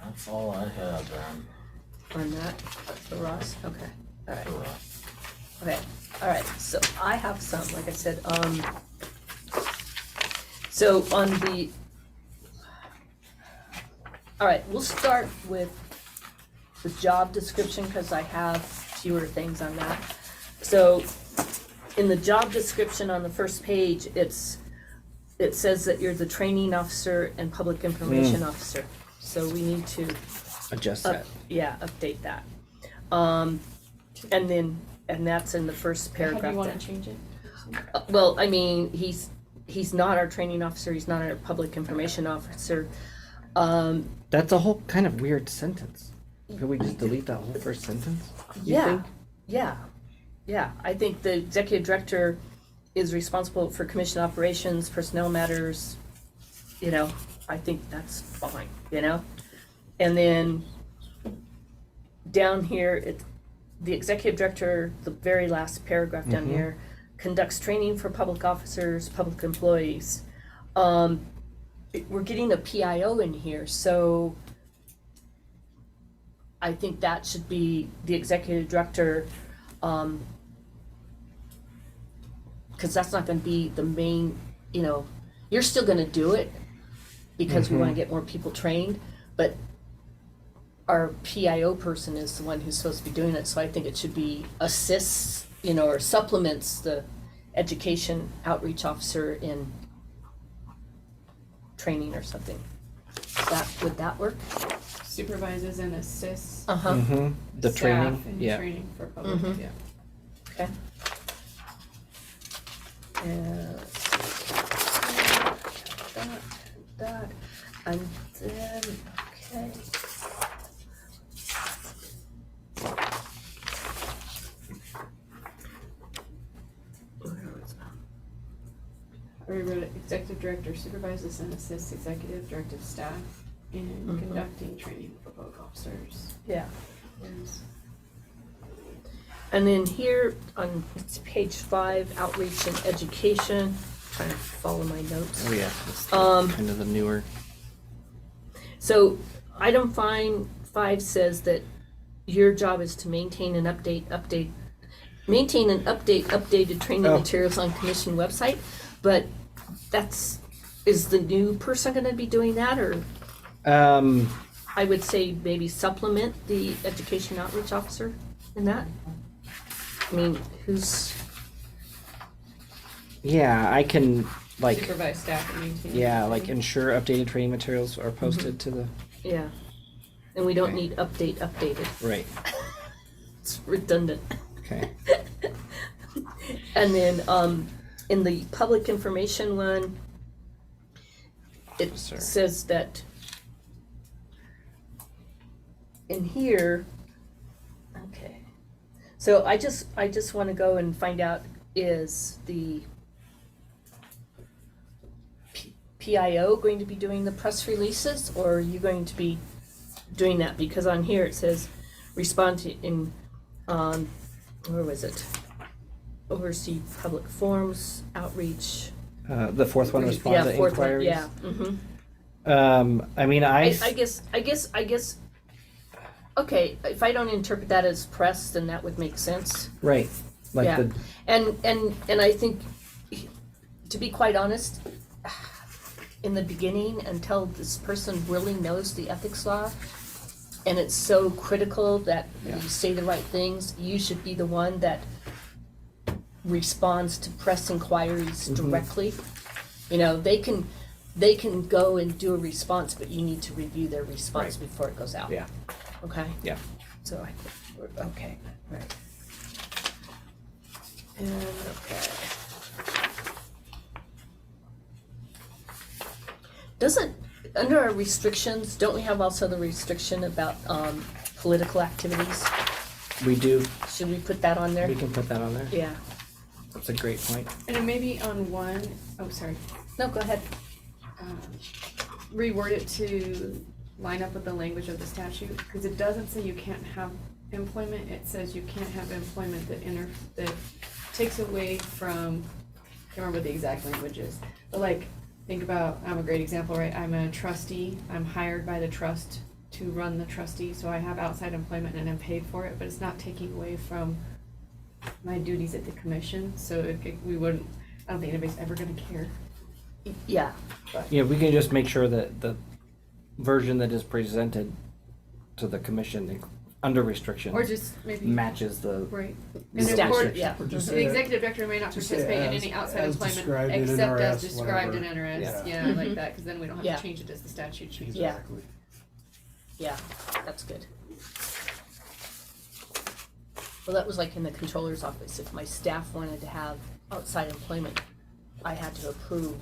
Speaker 5: That's all I had then.
Speaker 1: on that, for Ross, okay, all right.
Speaker 5: for,
Speaker 1: Okay, all right, so I have some, like I said, so on the, all right, we'll start with the job description, because I have fewer things on that. So, in the job description on the first page, it says that you're the training officer and public information officer, so we need to
Speaker 2: adjust that.
Speaker 1: update that. And that's in the first
Speaker 6: How
Speaker 1: paragraph.
Speaker 6: do you wanna
Speaker 1: then.
Speaker 6: change it?
Speaker 1: Well, I mean, he's not our training officer, he's not our public information officer.
Speaker 2: That's a whole kind of weird sentence. Could we just delete that whole first sentence? You
Speaker 1: Yeah,
Speaker 2: think?
Speaker 1: yeah, I think the executive director is responsible for commission operations, personnel matters, I think that's fine, And then down here, the executive director, the very last paragraph down here, conducts training for public officers, public employees. We're getting a PIO in here, so I think that should be the executive director, because that's not gonna be the main, you're still gonna do it because we wanna get more people trained, but our PIO person is the one who's supposed to be doing it, so I think it should be assists, or supplements the education outreach officer in training or something. Would that work?
Speaker 6: Supervises and assists
Speaker 1: Uh-huh,
Speaker 2: Mm-hmm. The
Speaker 6: staff
Speaker 2: training,
Speaker 6: in
Speaker 2: yeah.
Speaker 6: training for public,
Speaker 1: Mhm.
Speaker 6: yeah.
Speaker 1: okay. And that, and then, okay.
Speaker 6: I rewrote it, executive director supervises and assists executive directive staff in
Speaker 1: Mhm.
Speaker 6: conducting training for public officers.
Speaker 1: Yeah.
Speaker 6: Yes.
Speaker 1: And then here on it's page 5, outreach and education, trying to follow my notes.
Speaker 2: Oh yeah, that's
Speaker 1: Um,
Speaker 2: kind of the newer.
Speaker 1: So item 5 says that your job is to maintain and update updated training
Speaker 2: Oh.
Speaker 1: materials on commission website, but is the new person gonna be doing that, or? I would say maybe supplement the education outreach officer in that. I mean, who's,
Speaker 2: Yeah, I can like,
Speaker 6: Supervise staff and maintain.
Speaker 2: yeah, like ensure updated training materials are posted to the,
Speaker 1: yeah. And we don't
Speaker 2: Okay.
Speaker 1: need updated.
Speaker 2: right,
Speaker 1: It's redundant.
Speaker 2: okay.
Speaker 1: And then, in the public information one, it
Speaker 2: Officer.
Speaker 1: says that in here, okay. So I just wanna go and find out, is the PIO going to be doing the press releases, or are you going to be doing that? Because on here it says respond to in, where was it? Oversee public forums, outreach.
Speaker 2: The fourth one, respond to
Speaker 1: fourth one,
Speaker 2: inquiries.
Speaker 1: yeah, mhm.
Speaker 2: I mean,
Speaker 1: I guess, okay, if I don't interpret that as press, then that would make sense.
Speaker 2: right, like
Speaker 1: Yeah.
Speaker 2: the,
Speaker 1: And I think, to be quite honest, in the beginning, until this person really knows the ethics law, and it's so critical that
Speaker 2: Yeah.
Speaker 1: you say the right things, you should be the one that responds to press inquiries
Speaker 2: Mhm.
Speaker 1: directly. You know, they can go and do a response, but you need to review their response
Speaker 2: Right.
Speaker 1: before it goes out.
Speaker 2: yeah,
Speaker 1: Okay?
Speaker 2: yeah.
Speaker 1: So okay, right. And, okay. Doesn't, under our restrictions, don't we have also the restriction about, political activities?
Speaker 2: We do,
Speaker 1: Should we put that on there?
Speaker 2: we can put that on there.
Speaker 1: Yeah.
Speaker 2: That's a great point.
Speaker 6: And it may be on one, oh, sorry,
Speaker 1: No, go ahead.
Speaker 6: reword it to line up with the language of the statute, because it doesn't say you can't have employment, it says you can't have employment that takes away from, I can't remember what the exact language is, but like, think about, I'm a great example, right? I'm a trustee, I'm hired by the trust to run the trustee, so I have outside employment and I'm paid for it, but it's not taking away from my duties at the commission, so we wouldn't, I don't think anybody's ever gonna care.
Speaker 1: Yeah,
Speaker 2: Yeah, we can just make sure that the version that is presented to the commission under restriction
Speaker 6: Or just maybe.
Speaker 2: matches the,
Speaker 6: Right.
Speaker 2: the
Speaker 6: And the
Speaker 1: statute,
Speaker 6: board-
Speaker 1: yeah.
Speaker 3: Or just
Speaker 6: The
Speaker 3: say-
Speaker 6: executive director may not
Speaker 3: just say
Speaker 6: participate in
Speaker 3: as-
Speaker 6: any outside
Speaker 3: as
Speaker 6: employment
Speaker 3: described in
Speaker 6: except as
Speaker 3: NRS,
Speaker 6: described in
Speaker 3: whatever.
Speaker 6: NRS,
Speaker 3: Yeah.
Speaker 6: yeah, like that, cause then we don't have
Speaker 1: Yeah.
Speaker 6: to change it as the statute changes.
Speaker 1: Yeah.
Speaker 3: Exactly.
Speaker 1: Yeah, that's good. Well, that was like in the controller's office, if my staff wanted to have outside employment, I had to approve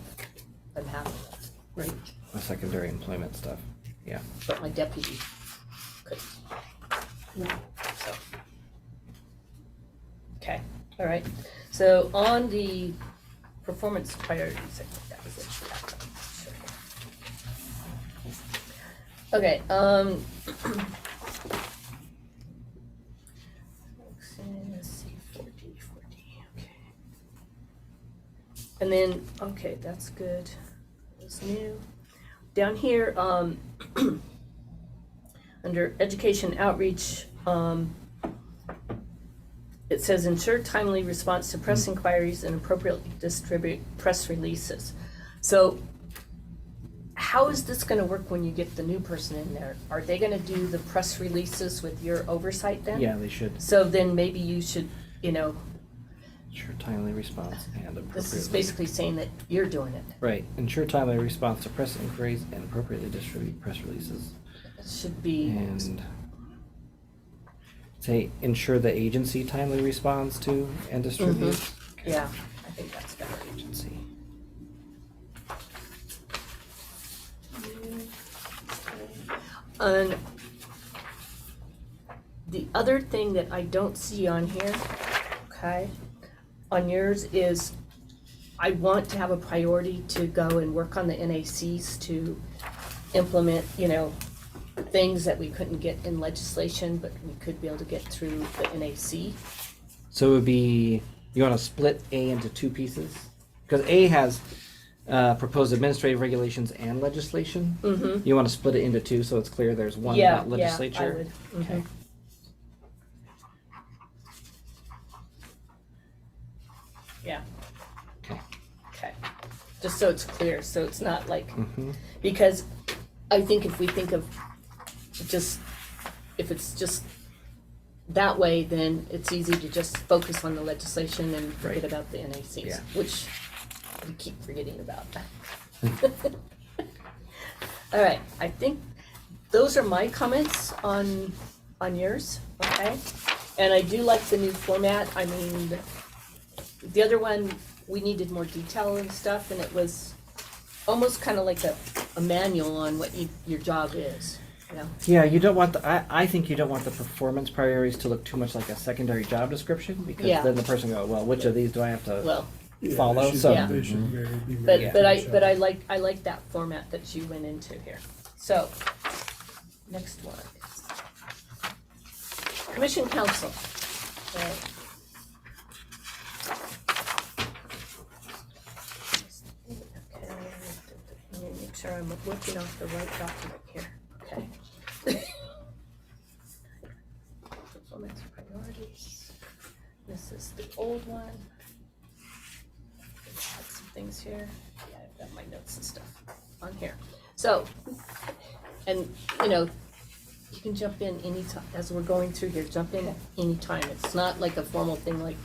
Speaker 1: them having it.
Speaker 6: Right.
Speaker 2: the secondary employment stuff. Yeah.
Speaker 1: But my deputy couldn't. So. Okay, all right. So on the performance priorities, I think that was it. Sure. Okay, let's see, 40, okay. And then, okay, that's good. That's new. Down here, under education outreach, it says ensure timely response to press inquiries and appropriately distribute press releases. So how is this gonna work when you get the new person in there? Are they gonna do the press releases with your oversight then?
Speaker 2: Yeah, they should.
Speaker 1: So then maybe you should, you know,
Speaker 2: Ensure timely response and
Speaker 1: this is
Speaker 2: appropriately.
Speaker 1: basically saying that you're doing it.
Speaker 2: Right. Ensure timely response to press inquiries and appropriately distribute press releases.
Speaker 1: It should be,
Speaker 2: And say ensure the agency timely responds to and distributes. Okay.
Speaker 1: yeah, I think that's better.
Speaker 2: Agency.
Speaker 1: And the other thing that I don't see on here, okay, on yours is I want to have a priority to go and work on the NACs to implement, you know, things that we couldn't get in legislation, but we could be able to get through the NAC.
Speaker 2: So it would be, you want to split A into two pieces? Because A has proposed administrative regulations and legislation.
Speaker 1: Mm-hmm.
Speaker 2: You want to split it into two so it's clear there's one
Speaker 1: Yeah,
Speaker 2: about legislature?
Speaker 1: yeah, I would.
Speaker 2: Okay.
Speaker 1: Mhm. Yeah.
Speaker 2: Okay.
Speaker 1: Okay. Just so it's clear, so it's not like,
Speaker 2: Mm-hmm.
Speaker 1: because I think if we think of just, if it's just that way, then it's easy to just focus on the legislation and forget
Speaker 2: Right.
Speaker 1: about the NACs,
Speaker 2: Yeah.
Speaker 1: which we keep forgetting about. All right, I think those are my comments on yours, okay? And I do like the new format. I mean, the other one, we needed more detail and stuff, and it was almost kind of like a manual on what your job is, you know?
Speaker 2: Yeah, you don't want I think you don't want the performance priorities to look too much like a secondary job description, because
Speaker 1: Yeah.
Speaker 2: then the person go, well, which of these do I have to
Speaker 1: Well,
Speaker 3: Yeah,
Speaker 2: follow?
Speaker 3: they should-
Speaker 2: So
Speaker 1: Yeah.
Speaker 3: They should be
Speaker 1: but,
Speaker 3: very
Speaker 1: but I
Speaker 3: detailed.
Speaker 1: like that format that you went into here. So, next one. Commission Council. Okay. Let me make sure I'm working off the right document here, okay? Performance priorities. This is the old one. I have some things here. Yeah, I've got my notes and stuff on here. So, and, you know, you can jump in anytime, as we're going through here, jump in anytime. It's not like a formal thing like,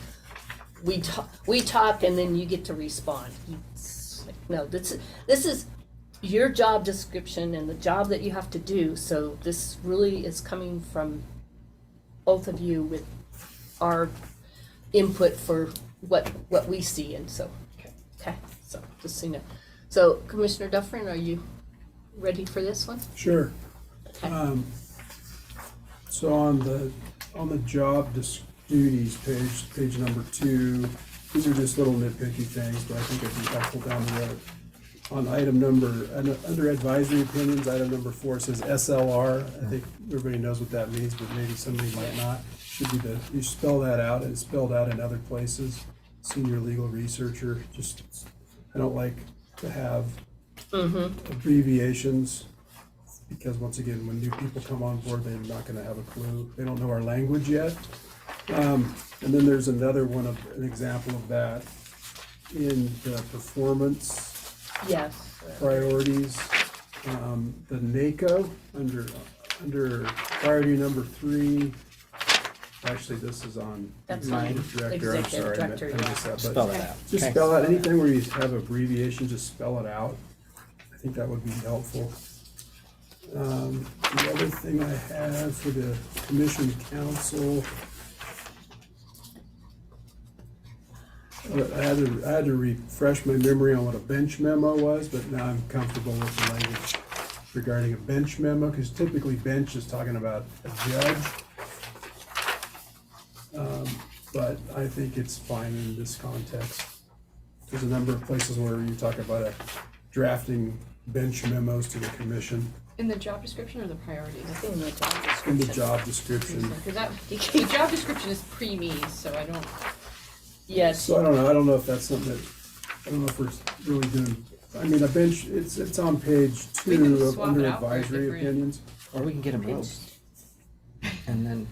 Speaker 1: we talk and then you get to respond. It's like, no, this is your job description and the job that you have to do, so this really is coming from both of you with our input for what we see, and so, okay, so, just so you know. So, Commissioner Dufferin, are you ready for this one?
Speaker 3: Sure.
Speaker 1: Okay.
Speaker 3: So on the job duties page number 2, these are just little nitpicky things, but I think it'd be helpful down the road. On item number, under advisory opinions, item number 4 says SLR. I think everybody knows what that means, but maybe somebody might not. Should be you spell that out, and it's spelled out in other places. Senior legal researcher, just, I don't like to have abbreviations, because once again, when new people come on board, they're not gonna have a clue. They don't know our language yet. And then there's another one of, an example of that in the performance
Speaker 1: Yes.
Speaker 3: priorities. The NACO, under priority number 3, actually, this is on
Speaker 1: That's
Speaker 3: executive
Speaker 1: fine.
Speaker 3: director, I'm
Speaker 1: Executive
Speaker 3: sorry,
Speaker 1: director,
Speaker 3: I missed
Speaker 1: yeah.
Speaker 3: that,
Speaker 2: spell
Speaker 3: but
Speaker 2: it out.
Speaker 3: just
Speaker 2: Okay.
Speaker 3: spell out, anything where you have abbreviations, just spell it out. I think that would be helpful. The other thing I have for the commission council, I had to refresh my memory on what a bench memo was, but now I'm comfortable with the language regarding a bench memo, because typically bench is talking about a judge. But I think it's fine in this context. There's a number of places where you talk about drafting bench memos to the commission
Speaker 6: In the job description or the priorities?
Speaker 1: I think in the job description.
Speaker 3: in the job description.
Speaker 6: Because that, the job description is pre-me, so I don't,
Speaker 1: Yes,
Speaker 3: So I don't know if that's something that, I don't know if we're really doing, I mean, a bench, it's on page
Speaker 6: We can
Speaker 3: 2 of
Speaker 6: swap
Speaker 3: under
Speaker 6: it out for a
Speaker 3: advisory
Speaker 6: different-
Speaker 3: opinions.
Speaker 2: or we can get them roped, and then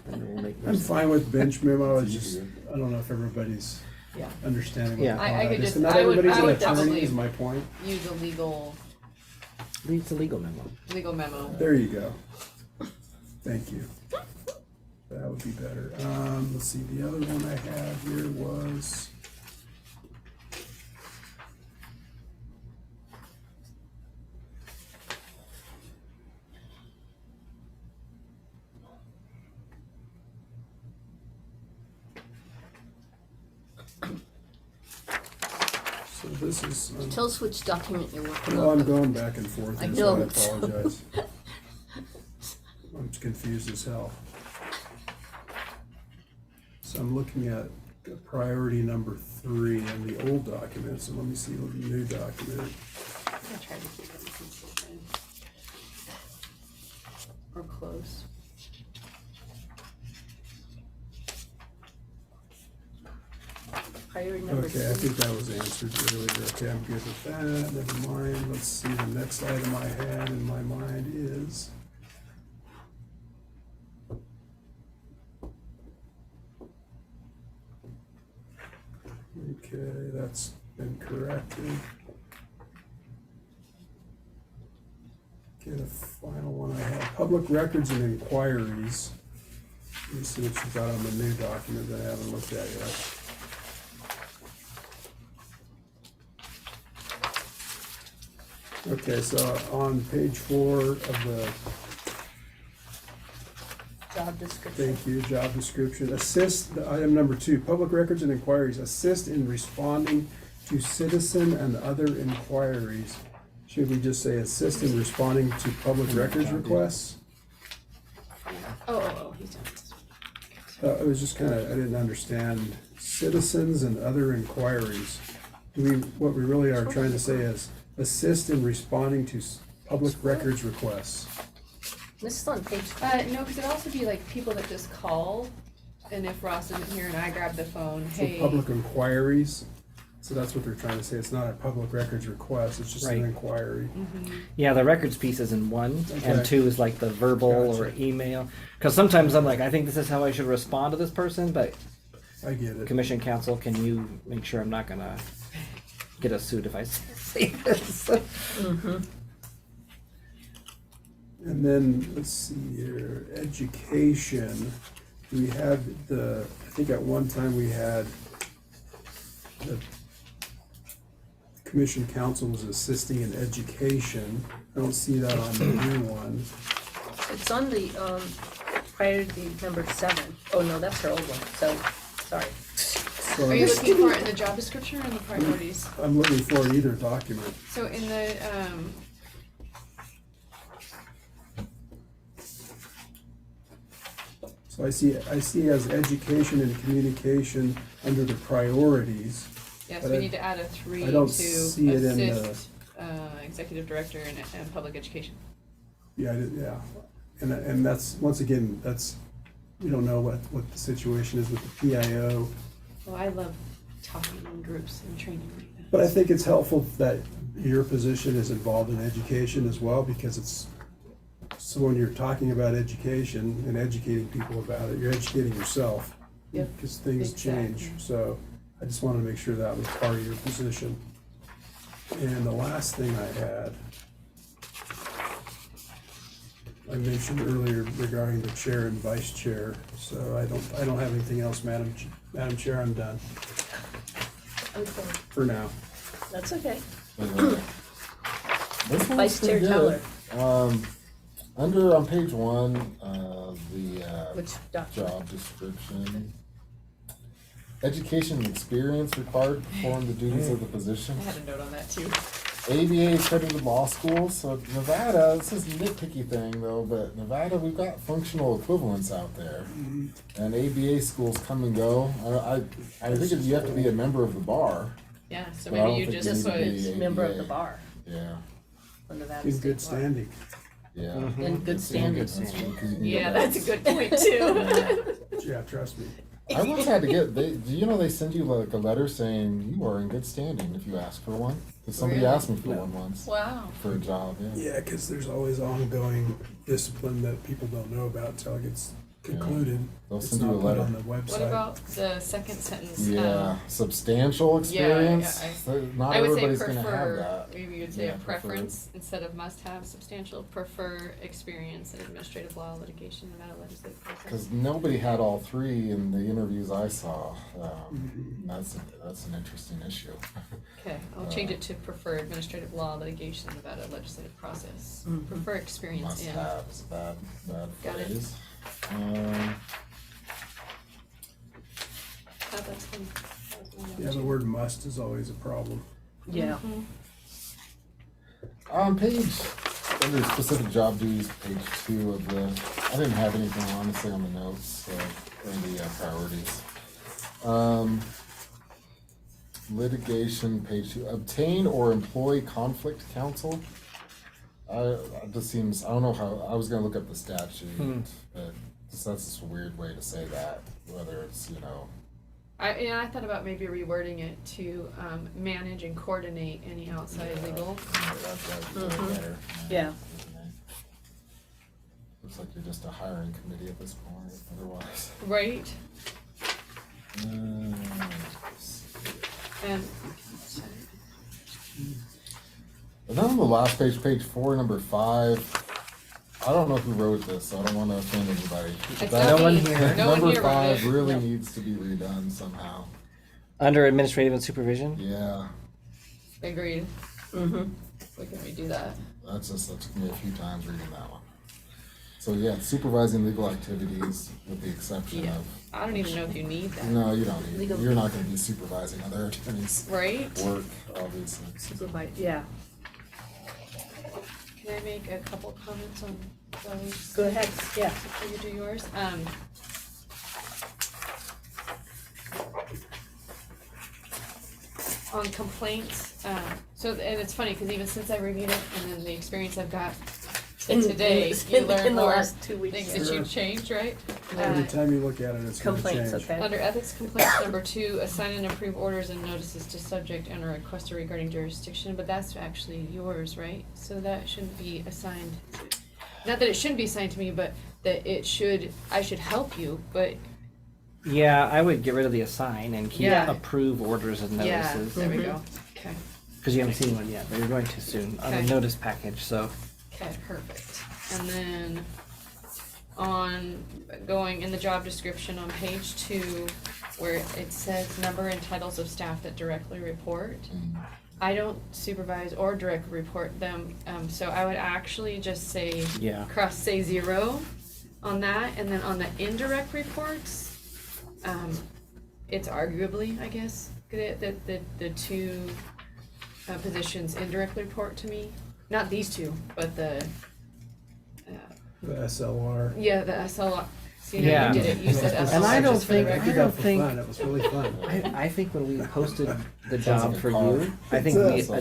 Speaker 2: we'll make.
Speaker 3: I'm fine with bench memo, it's just, I don't know if everybody's
Speaker 6: yeah,
Speaker 3: understanding what
Speaker 2: Yeah.
Speaker 3: the
Speaker 6: I
Speaker 3: concept
Speaker 6: could
Speaker 3: is.
Speaker 6: just-
Speaker 3: And not
Speaker 6: I would
Speaker 3: everybody's an attorney,
Speaker 6: probably-
Speaker 3: is my point.
Speaker 6: use a legal
Speaker 2: It's a legal memo.
Speaker 6: memo.
Speaker 3: There you go. Thank you. That would be better. Let's see, the other one I had here was, so this is,
Speaker 1: tell us which document you're working
Speaker 3: well, I'm
Speaker 1: on.
Speaker 3: going back and forth
Speaker 1: I
Speaker 3: here, so I
Speaker 1: know.
Speaker 3: apologize. I'm confused as hell. So I'm looking at priority number 3 in the old document, so let me see the new document.
Speaker 6: I'm gonna try to keep it consistent. Or close.
Speaker 1: Priority number
Speaker 3: Okay, I
Speaker 1: 3.
Speaker 3: think that was answered earlier. Okay, I'm good with that. Never mind. Let's see, the next item I had in my mind is, okay, that's been corrected. Okay, the final one I have, public records and inquiries. Let me see what you got on the new document that I haven't looked at yet. Okay, so on page 4 of the,
Speaker 1: Job description.
Speaker 3: thank you, job description, assist, item number 2, public records and inquiries, assist in responding to citizen and other inquiries. Should we just say assist in responding to public records requests?
Speaker 6: Oh, he's done.
Speaker 3: It was just kind of, I didn't understand, citizens and other inquiries. What we really are trying to say is assist in responding to public records requests.
Speaker 1: This is on page,
Speaker 6: No, because it'd also be like people that just call, and if Ross isn't here and I grab the phone,
Speaker 3: So
Speaker 6: hey.
Speaker 3: public inquiries, so that's what they're trying to say, it's not a public records request, it's just an
Speaker 2: Right.
Speaker 3: inquiry.
Speaker 2: Yeah, the records piece is in 1,
Speaker 3: Okay.
Speaker 2: and 2 is like the verbal or
Speaker 3: Gotcha.
Speaker 2: email. Because sometimes I'm like, I think this is how I should respond to this person, but
Speaker 3: I get it.
Speaker 2: Commission Council, can you make sure I'm not gonna get a suit if I say this?
Speaker 3: And then, let's see here, education, we had I think at one time we had the commission council was assisting in education. I don't see that on the new one.
Speaker 1: it's on the, priority number 7. Oh, no, that's her old one, so, sorry.
Speaker 3: So
Speaker 6: Are you looking for it in the job description or in the priorities?
Speaker 3: I'm looking for either document.
Speaker 6: So in the,
Speaker 3: So I see as education and communication under the priorities.
Speaker 6: yes,
Speaker 3: But
Speaker 6: we
Speaker 3: I-
Speaker 6: need to add a 3
Speaker 3: I don't
Speaker 6: to
Speaker 3: see it in the-
Speaker 6: assist, executive director and public education.
Speaker 3: Yeah, and that's, once again, we don't know what the situation is with the PIO.
Speaker 6: Well, I love talking in groups and training like that.
Speaker 3: But I think it's helpful that your position is involved in education as well, because so when you're talking about education and educating people about it, you're educating yourself.
Speaker 1: Yep,
Speaker 3: Because things change,
Speaker 6: exactly.
Speaker 3: so I just wanted to make sure that was part of your position. And the last thing I had, I mentioned earlier regarding the chair and vice chair, so I don't have anything else, Madam Chair, I'm done
Speaker 1: Okay,
Speaker 3: for now.
Speaker 1: that's okay.
Speaker 5: This one's
Speaker 1: Vice Chair
Speaker 5: pretty
Speaker 1: Teller,
Speaker 5: good. Under on page 1, the
Speaker 1: which document?
Speaker 5: job description. Education and experience required to perform the duties of the position.
Speaker 6: I had a note on that too.
Speaker 5: ABA accredited law schools, so Nevada, this is a nitpicky thing though, but Nevada, we've got functional equivalents out there. And ABA schools come and go. I think you have to be a member of the bar.
Speaker 6: Yeah, so
Speaker 5: Well, I
Speaker 6: maybe
Speaker 5: don't
Speaker 6: you
Speaker 5: think
Speaker 6: just
Speaker 5: you
Speaker 6: put,
Speaker 5: need to be-
Speaker 1: Member of the
Speaker 5: ABA.
Speaker 1: bar,
Speaker 5: Yeah,
Speaker 1: under that
Speaker 3: In
Speaker 1: state
Speaker 3: good
Speaker 1: bar.
Speaker 3: standing.
Speaker 5: yeah.
Speaker 1: In good standing.
Speaker 6: yeah, that's a good point too.
Speaker 3: Yeah, trust me.
Speaker 5: I once had to get, do you know they send you like a letter saying you are in good standing if you ask for one? Because somebody
Speaker 6: Really?
Speaker 5: asked me for one once,
Speaker 6: Wow.
Speaker 5: for a job, yeah.
Speaker 3: Yeah, because there's always ongoing discipline that people don't know about until it gets concluded.
Speaker 5: They'll
Speaker 3: It's
Speaker 5: send you
Speaker 3: not
Speaker 5: a
Speaker 3: put
Speaker 5: letter.
Speaker 3: on the website.
Speaker 6: What about the second sentence?
Speaker 5: Yeah, substantial
Speaker 6: yeah,
Speaker 5: experience. Not
Speaker 6: I would say
Speaker 5: everybody's gonna have
Speaker 6: prefer,
Speaker 5: that.
Speaker 6: maybe you would say
Speaker 5: Yeah,
Speaker 6: a
Speaker 5: prefer.
Speaker 6: preference instead of must have substantial, prefer experience in administrative law, litigation, and other legislative process.
Speaker 5: Because nobody had all 3 in the interviews I saw. That's an interesting issue.
Speaker 6: Okay, I'll change it to prefer administrative law, litigation, and about a legislative process. Prefer experience
Speaker 5: Must
Speaker 6: in.
Speaker 5: have is a bad
Speaker 6: Got it.
Speaker 5: phrase.
Speaker 6: Oh, that's fine. That was my
Speaker 3: Yeah, the
Speaker 6: note.
Speaker 3: word must is always a problem.
Speaker 1: Yeah,
Speaker 5: On page, under specific job duties, page 2 of the, I didn't have anything honestly on the notes, or the priorities. Litigation, page 2, obtain or employ conflict counsel. It just seems, I don't know how, I was gonna look up the statute, but that's just a weird way to say that, whether it's,
Speaker 6: I thought about maybe rewording it to manage and coordinate any outside legal.
Speaker 5: better.
Speaker 1: Yeah.
Speaker 5: Looks like you're just a hiring committee at this point, otherwise.
Speaker 6: Right?
Speaker 5: Let's see.
Speaker 6: And
Speaker 5: And then on the last page, page 4, number 5, I don't know who wrote this, so I don't want to offend anybody.
Speaker 6: It's
Speaker 5: That-
Speaker 6: not
Speaker 2: No one
Speaker 6: me.
Speaker 2: here.
Speaker 6: No one
Speaker 5: Number
Speaker 6: here wrote
Speaker 5: 5
Speaker 6: it.
Speaker 5: really
Speaker 6: No.
Speaker 5: needs to be redone somehow.
Speaker 2: Under administrative and supervision?
Speaker 5: Yeah,
Speaker 6: Agreed.
Speaker 1: Mm-hmm.
Speaker 6: We can redo that.
Speaker 5: that took me a few times reading that one. So yeah, supervising legal activities with the exception
Speaker 6: Yeah.
Speaker 5: of,
Speaker 6: I don't even know if you need that.
Speaker 5: no, you don't need,
Speaker 1: Legal-
Speaker 5: you're not gonna be supervising other attorneys'
Speaker 6: Right?
Speaker 5: work, obviously.
Speaker 1: Supervise, yeah.
Speaker 6: Can I make a couple comments on those?
Speaker 1: Go ahead, yeah.
Speaker 6: Before you do yours? On complaints, and it's funny, cause even since I reviewed it, and then the experience I've got today, you learn
Speaker 1: in the
Speaker 6: more
Speaker 1: last 2 weeks.
Speaker 6: things that
Speaker 3: Sure.
Speaker 6: you changed, right?
Speaker 3: Every time you look at it, it's gonna
Speaker 1: Complaints,
Speaker 3: change.
Speaker 1: okay.
Speaker 6: Under ethics complaints, number 2, assign and approve orders and notices to subject and or requester regarding jurisdiction, but that's actually yours, right? So that shouldn't be assigned, not that it shouldn't be assigned to me, but that I should help you, but
Speaker 2: Yeah, I would get rid of the assign and keep
Speaker 6: Yeah.
Speaker 2: approve orders and
Speaker 6: yeah,
Speaker 2: notices.
Speaker 6: there we
Speaker 1: Mhm.
Speaker 6: go. Okay,
Speaker 2: Because you haven't seen one yet, but you're going to soon on the
Speaker 6: Okay.
Speaker 2: notice package, so.
Speaker 6: okay, perfect. And then on going in the job description on page 2, where it says number and titles of staff that directly report. I don't supervise or directly report them, so I would actually just say,
Speaker 2: Yeah.
Speaker 6: say 0 on that, and then on the indirect reports, it's arguably, I guess, the 2 positions indirectly report to me. Not these 2, but the
Speaker 3: SLR.
Speaker 6: yeah, the SLR. See,
Speaker 2: Yeah.
Speaker 6: now you did it, you said SLR.
Speaker 2: And I don't
Speaker 6: just for the
Speaker 2: think-
Speaker 3: I
Speaker 6: record.
Speaker 3: did
Speaker 2: I don't
Speaker 3: that for
Speaker 2: think-
Speaker 3: fun, it was really fun.
Speaker 2: I think when we posted the
Speaker 5: Sounds
Speaker 2: job
Speaker 5: like a
Speaker 2: for
Speaker 5: car.
Speaker 2: you, I think
Speaker 3: It's
Speaker 2: we,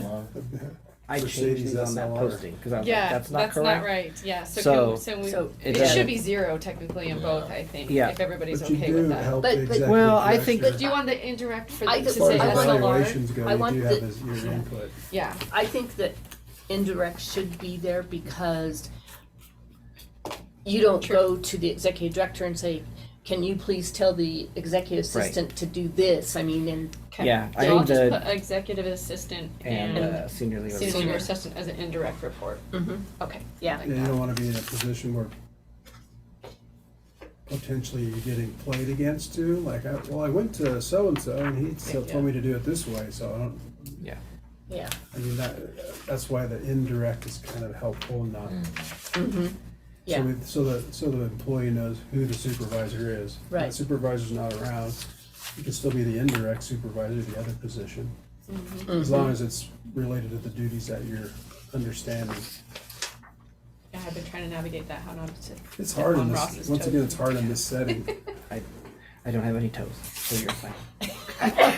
Speaker 2: I changed
Speaker 3: Mercedes
Speaker 2: these on that
Speaker 3: SLR.
Speaker 2: posting, because I was like,
Speaker 6: Yeah,
Speaker 2: that's not correct.
Speaker 6: right, yeah, so
Speaker 1: So
Speaker 6: it
Speaker 2: doesn't-
Speaker 6: should be 0 technically in both, I think,
Speaker 2: Yeah.
Speaker 6: if everybody's
Speaker 3: But you
Speaker 6: okay
Speaker 3: do
Speaker 6: with that.
Speaker 3: help
Speaker 1: But-
Speaker 3: the
Speaker 1: but-
Speaker 3: executive
Speaker 2: Well, I think-
Speaker 3: director.
Speaker 6: But do you want the indirect for,
Speaker 1: I
Speaker 6: to
Speaker 1: just-
Speaker 3: As far
Speaker 6: say
Speaker 3: as
Speaker 1: I want-
Speaker 3: evaluations go,
Speaker 1: I
Speaker 3: you
Speaker 1: want
Speaker 3: do
Speaker 1: the-
Speaker 3: have your input.
Speaker 6: Yeah,
Speaker 1: I think that indirect should be there because you don't
Speaker 6: True.
Speaker 1: go to the executive director and say, can you please tell the executive
Speaker 2: Right.
Speaker 1: assistant to do this? I mean, and
Speaker 6: okay.
Speaker 2: Yeah, I
Speaker 6: So I'll
Speaker 2: think
Speaker 6: just
Speaker 2: the-
Speaker 6: put executive assistant
Speaker 2: And
Speaker 6: and
Speaker 2: senior legal.
Speaker 6: senior
Speaker 1: Senior.
Speaker 6: assistant as an indirect report.
Speaker 1: Mhm.
Speaker 6: Okay.
Speaker 1: Yeah.
Speaker 6: Like
Speaker 3: Yeah, you
Speaker 6: that.
Speaker 3: don't wanna be in a position where potentially you're getting played against too, like, I went to so-and-so and he still
Speaker 6: Yeah.
Speaker 3: told me to do it this way, so I don't,
Speaker 1: Yeah.
Speaker 3: I mean, that's why the indirect is kind of helpful, not.
Speaker 1: Mm-hmm. Yeah.
Speaker 3: So the employee knows who the supervisor is. If
Speaker 1: Right.
Speaker 3: the supervisor's not around, you can still be the indirect supervisor, the other position, as long as it's related to the duties that you're understanding.
Speaker 6: Yeah, I've been trying to navigate that, how not to.
Speaker 3: It's
Speaker 6: step
Speaker 3: hard
Speaker 6: on
Speaker 3: in this,
Speaker 6: Ross's
Speaker 3: once
Speaker 6: toes.
Speaker 3: again, it's hard in this setting.
Speaker 2: I don't have any toes, so you're fine.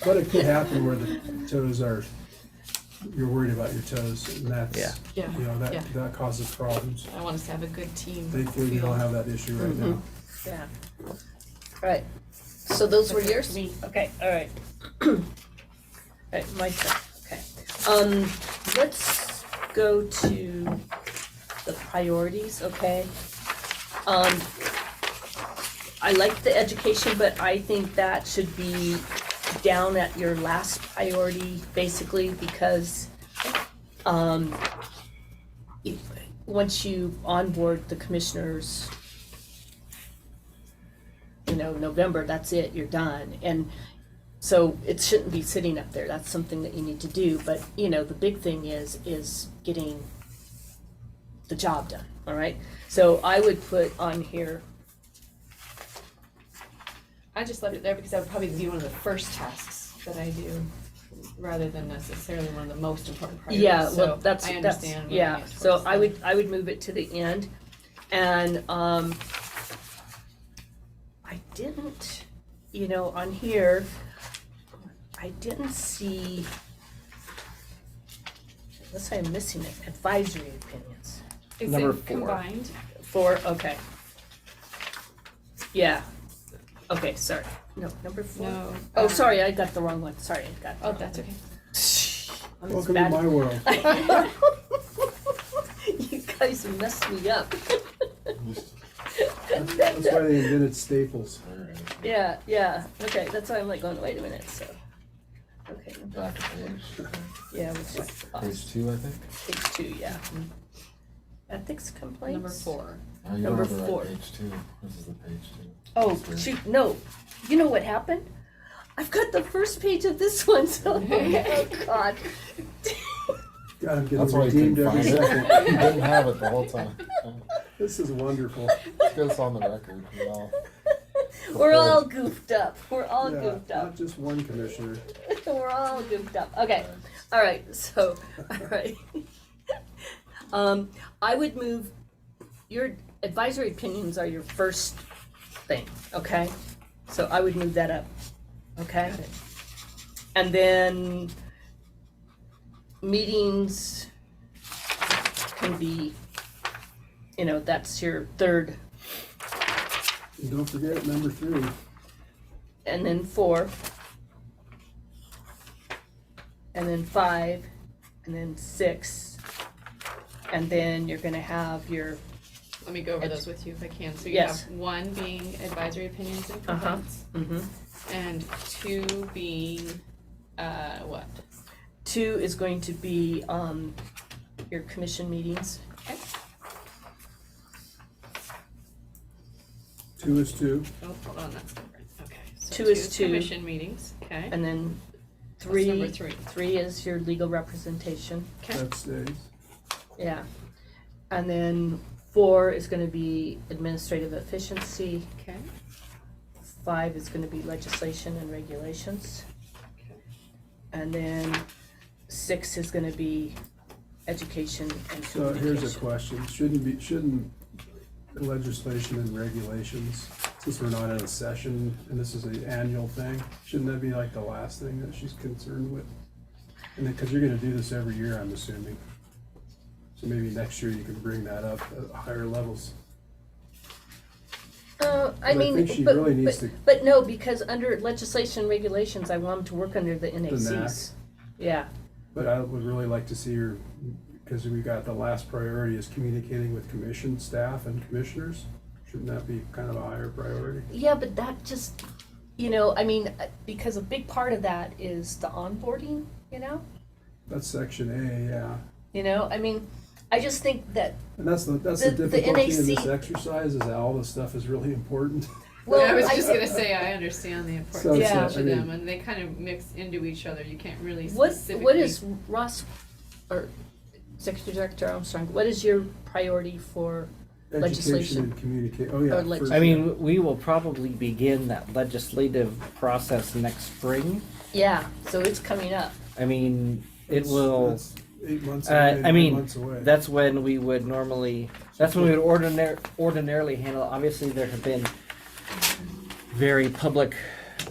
Speaker 3: But it could happen where the toes are, you're worried about your toes, and that's,
Speaker 2: Yeah.
Speaker 6: Yeah,
Speaker 3: you know,
Speaker 6: yeah.
Speaker 3: that causes problems.
Speaker 6: I want us to have a good team.
Speaker 3: Thankfully, we don't
Speaker 6: feel.
Speaker 3: have that issue right now.
Speaker 1: Yeah. Right. So those were
Speaker 6: Okay,
Speaker 1: yours?
Speaker 6: me.
Speaker 1: Okay, all right. Right, my turn, okay. Let's go to the priorities, okay? I like the education, but I think that should be down at your last priority, basically, because, once you onboard the commissioners, November, that's it, you're done. And so it shouldn't be sitting up there, that's something that you need to do, but, the big thing is getting the job done, all right? So I would put on here,
Speaker 6: I just left it there because that would probably be one of the first tasks that I do, rather than necessarily one of the most important priorities.
Speaker 1: yeah, well,
Speaker 6: So
Speaker 1: that's,
Speaker 6: I understand. moving
Speaker 1: yeah,
Speaker 6: it
Speaker 1: so
Speaker 6: towards
Speaker 1: I would move it to the end. And, I didn't, on here, I didn't see, unless I'm missing it, advisory opinions.
Speaker 6: Is
Speaker 2: Number
Speaker 6: it
Speaker 2: 4.
Speaker 6: combined?
Speaker 1: 4, okay. Yeah, okay, sorry, no, number 4.
Speaker 6: No.
Speaker 1: Oh, sorry, I got the wrong one, sorry, I got the
Speaker 6: Oh,
Speaker 1: wrong
Speaker 6: that's
Speaker 1: one.
Speaker 6: okay.
Speaker 3: Welcome to my world.
Speaker 1: You guys messed me up.
Speaker 3: That's why they invented staples.
Speaker 1: Yeah, okay, that's why I'm like going, wait a minute, so. Okay,
Speaker 5: Back a page.
Speaker 1: yeah, which is
Speaker 5: Page 2, I think.
Speaker 1: page 2, yeah. Ethics complaints?
Speaker 6: Number 4.
Speaker 5: Oh, you
Speaker 1: Number
Speaker 5: don't have the
Speaker 1: 4.
Speaker 5: right page 2. This is the page 2.
Speaker 1: Oh,
Speaker 5: That's weird.
Speaker 1: shoot, no. You know what happened? I've got the first page of this one, so, oh, God.
Speaker 3: God, I'm getting
Speaker 5: That's why you couldn't
Speaker 3: redeemed every
Speaker 5: find it.
Speaker 3: second.
Speaker 5: You didn't have it the whole time.
Speaker 3: This is wonderful.
Speaker 5: Let's get us on the record. You know.
Speaker 1: We're all goofed up. We're all
Speaker 3: Yeah,
Speaker 1: goofed up.
Speaker 3: not just one commissioner.
Speaker 1: We're all goofed up. Okay. All right. So, all right. I would move. Your advisory opinions are your first thing. Okay. So I would move that up. Okay. And then meetings can be. You know, that's your third,
Speaker 3: And don't forget number 3.
Speaker 1: and then 4, and then 5, and then 6, and then you're gonna have your,
Speaker 6: Let me go over those with you if I can. So you
Speaker 1: Yes.
Speaker 6: have 1 being advisory opinions and
Speaker 1: Uh-huh.
Speaker 6: complaints, and 2 being, what?
Speaker 1: 2 is going to be, your commission meetings.
Speaker 3: 2 is 2.
Speaker 6: Oh, hold on, that's different. Okay. So
Speaker 1: 2 is 2.
Speaker 6: Commission meetings, okay.
Speaker 1: And then
Speaker 6: What's
Speaker 1: 3,
Speaker 6: number 3?
Speaker 1: 3 is your legal representation,
Speaker 6: Okay.
Speaker 3: That stays.
Speaker 1: yeah. And then 4 is gonna be administrative efficiency,
Speaker 6: Okay.
Speaker 1: 5 is gonna be legislation and regulations.
Speaker 6: Okay.
Speaker 1: And then 6 is gonna be education and
Speaker 3: So
Speaker 1: communication.
Speaker 3: here's a question. Shouldn't legislation and regulations, since we're not in a session and this is an annual thing, shouldn't that be like the last thing that she's concerned with? And then, cause you're gonna do this every year, I'm assuming. So maybe next year you can bring that up at higher levels.
Speaker 1: I
Speaker 3: But I
Speaker 1: mean,
Speaker 3: think she
Speaker 1: but,
Speaker 3: really needs
Speaker 1: but,
Speaker 3: to-
Speaker 1: but no, because under legislation regulations, I want them to work under the NACs. Yeah,
Speaker 3: But I would really like to see her, because we got the last priority is communicating with commission staff and commissioners. Shouldn't that be kind of a higher priority?
Speaker 1: yeah, but that just, you know, I mean, because a big part of that is the onboarding, you know?
Speaker 3: That's section A, yeah.
Speaker 1: You know, I mean, I just think that,
Speaker 3: And that's the
Speaker 1: The
Speaker 3: difficulty in this
Speaker 1: NAC
Speaker 3: exercise, is that all this stuff is really important.
Speaker 1: well,
Speaker 6: I was just gonna say, I understand the importance
Speaker 3: So
Speaker 6: of
Speaker 1: it's,
Speaker 6: each
Speaker 3: I
Speaker 6: of them,
Speaker 3: mean-
Speaker 6: and they kind of mix into each other, you can't really
Speaker 1: what
Speaker 6: specifically.
Speaker 1: is Ross, or Secretary Director Armstrong, what is your priority for
Speaker 3: Education
Speaker 1: legislation?
Speaker 3: and communicate, oh yeah.
Speaker 1: Or
Speaker 3: for-
Speaker 1: legis-
Speaker 2: I mean, we will probably begin that legislative process next spring.
Speaker 1: Yeah, so it's coming up.
Speaker 2: I mean, it
Speaker 3: that's-
Speaker 2: will.
Speaker 3: that's 8 months away,
Speaker 2: I
Speaker 3: 9
Speaker 2: mean,
Speaker 3: months away.
Speaker 2: that's when we would normally. That's when we would ordinarily handle. Obviously, there have been very public,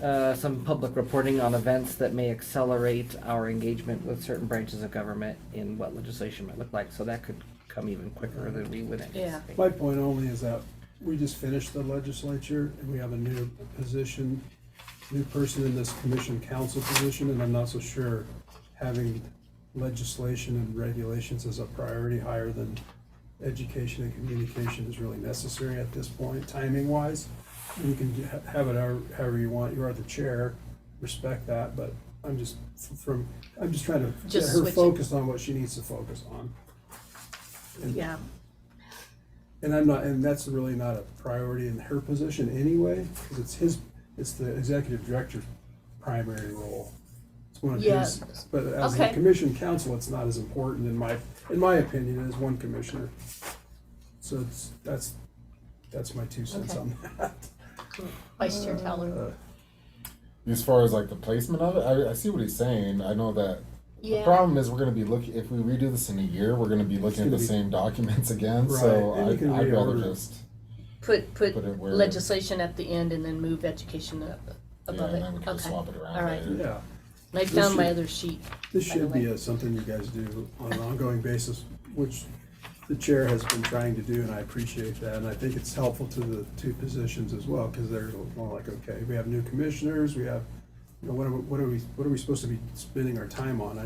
Speaker 2: some public reporting on events that may accelerate our engagement with certain branches of government in what legislation might look like. So that could come even quicker than we would anticipate.
Speaker 3: My point only is that we just finished the legislature and we have a new position, new person in this commission council position, and I'm not so sure having legislation and regulations as a priority higher than education and communication is really necessary at this point, timing wise. You can have it however you want. You are the chair, respect that, but I'm just I'm just trying to get
Speaker 1: Just
Speaker 3: her
Speaker 1: switch it.
Speaker 3: focused on what she needs to focus on. And-
Speaker 1: Yeah,
Speaker 3: And and that's really not a priority in her position anyway, because it's the executive director's primary role. It's one of
Speaker 1: Yeah.
Speaker 3: his, but as a
Speaker 1: Okay.
Speaker 3: commission council, it's not as important in my opinion as one commissioner. So that's my 2 cents
Speaker 1: Okay.
Speaker 3: on that.
Speaker 1: Vice Chair Teller.
Speaker 5: As far as like the placement of it, I see what he's saying. I know that the
Speaker 1: Yeah.
Speaker 5: problem is we're going to be looking, if we redo this in a year, we're going to be looking at
Speaker 3: gonna
Speaker 5: the
Speaker 3: be-
Speaker 5: same documents again.
Speaker 3: Right,
Speaker 5: So
Speaker 3: and you can
Speaker 5: I'd rather
Speaker 3: reorder.
Speaker 5: just,
Speaker 1: Put
Speaker 5: Put it where-
Speaker 1: legislation at the end and then move education
Speaker 5: yeah,
Speaker 1: above
Speaker 5: and
Speaker 1: it.
Speaker 5: then we can
Speaker 1: Okay.
Speaker 5: swap it around
Speaker 1: All right.
Speaker 5: later.
Speaker 3: Yeah,
Speaker 1: I
Speaker 3: This
Speaker 1: found my
Speaker 3: should-
Speaker 1: other sheet.
Speaker 3: this
Speaker 1: By the
Speaker 3: should be
Speaker 1: way.
Speaker 3: something you guys do on an ongoing basis, which the chair has been trying to do, and I appreciate that. And I think it's helpful to the 2 positions as well, because they're more like, okay, we have new commissioners, we have, you know, what are we supposed to be spending our time on?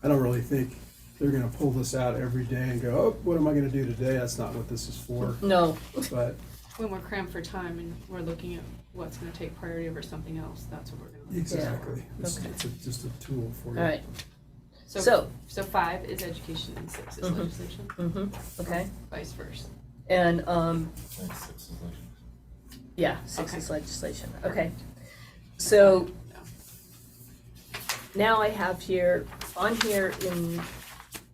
Speaker 3: I don't really think they're gonna pull this out every day and go, oh, what am I gonna do today? That's not what this is for.
Speaker 1: No,
Speaker 3: But
Speaker 6: when we're crammed for time and we're looking at what's gonna take priority over something else, that's what we're gonna.
Speaker 3: Exactly. It's,
Speaker 1: Okay.
Speaker 3: just a tool for you.
Speaker 1: All right,
Speaker 6: So 5 is education and 6 is
Speaker 1: Mhm.
Speaker 6: legislation,
Speaker 1: okay.
Speaker 6: vice versa.
Speaker 1: And,
Speaker 5: Like 6 is like-
Speaker 1: yeah, 6
Speaker 6: Okay.
Speaker 1: is legislation, okay. So
Speaker 6: No.
Speaker 1: now I have here, on here in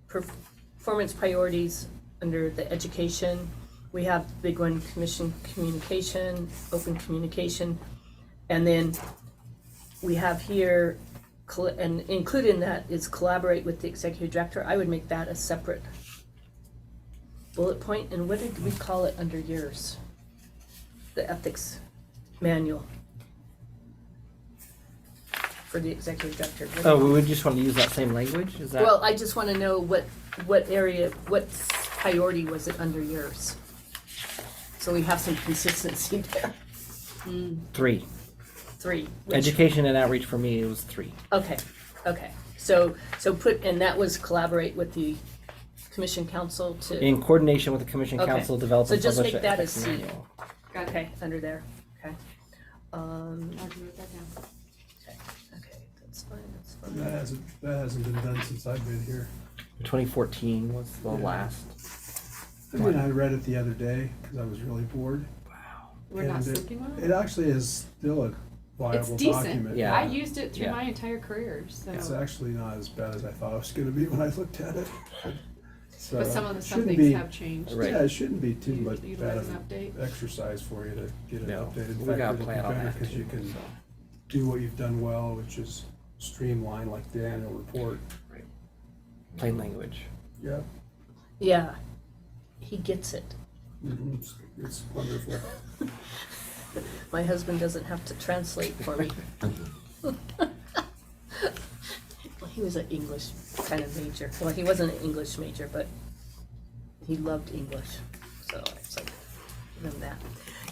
Speaker 1: performance priorities, under the education, we have the big one, commission communication, open communication. And then we have here, and included in that is collaborate with the executive director. I would make that a separate bullet point. And what did we call it under yours? The ethics manual for the executive director. What
Speaker 2: Oh,
Speaker 1: did
Speaker 2: we would just want to use that same language? Is that?
Speaker 1: Well, I just wanna know what area, what priority was it under yours? So we have some consistency there.
Speaker 2: 3.
Speaker 1: 3. which-
Speaker 2: Education and outreach for me, it was 3.
Speaker 1: Okay, okay. So put, and that was collaborate with the commission council to,
Speaker 2: In coordination with the commission
Speaker 1: Okay.
Speaker 2: council, develop
Speaker 1: So
Speaker 2: and
Speaker 1: just
Speaker 2: publish
Speaker 1: make
Speaker 2: the
Speaker 1: that a
Speaker 2: ethics
Speaker 1: C.
Speaker 2: manual.
Speaker 6: Got it.
Speaker 1: okay, under there, okay.
Speaker 6: I'll write that down.
Speaker 1: Okay, that's fine, that's
Speaker 3: And
Speaker 1: fine.
Speaker 3: that hasn't been done since I've been here.
Speaker 2: 2014 was the
Speaker 3: Yeah.
Speaker 2: last.
Speaker 3: I mean, I read it the other day because I was really bored.
Speaker 6: We're not
Speaker 3: And
Speaker 6: sleeping on
Speaker 3: It
Speaker 6: it?
Speaker 3: actually is still a
Speaker 6: It's
Speaker 3: viable
Speaker 6: decent.
Speaker 3: document.
Speaker 2: Yeah.
Speaker 6: I used it through
Speaker 2: Yeah.
Speaker 6: my entire career, so.
Speaker 3: It's actually not as bad as I thought it was gonna be when I looked at it. So,
Speaker 6: But some
Speaker 3: shouldn't
Speaker 6: things
Speaker 3: be-
Speaker 6: have changed.
Speaker 2: Right.
Speaker 3: Yeah, it shouldn't be too
Speaker 6: You
Speaker 3: much bad
Speaker 6: utilize
Speaker 3: of
Speaker 6: an
Speaker 3: an
Speaker 6: update.
Speaker 3: exercise for you to get it
Speaker 2: No,
Speaker 3: updated. In
Speaker 2: we
Speaker 3: fact,
Speaker 2: got a
Speaker 3: it'd be
Speaker 2: plan on
Speaker 3: better
Speaker 2: that
Speaker 3: 'cause
Speaker 2: too.
Speaker 3: you can
Speaker 2: so.
Speaker 3: do what you've done well, which is streamline like the annual report.
Speaker 2: Plain language.
Speaker 3: Yeah,
Speaker 1: Yeah, he gets it.
Speaker 3: it's wonderful.
Speaker 1: My husband doesn't have to translate for me. Well, he was an English kind of major. Well, he wasn't an English major, but he loved English. So it's like, give him that.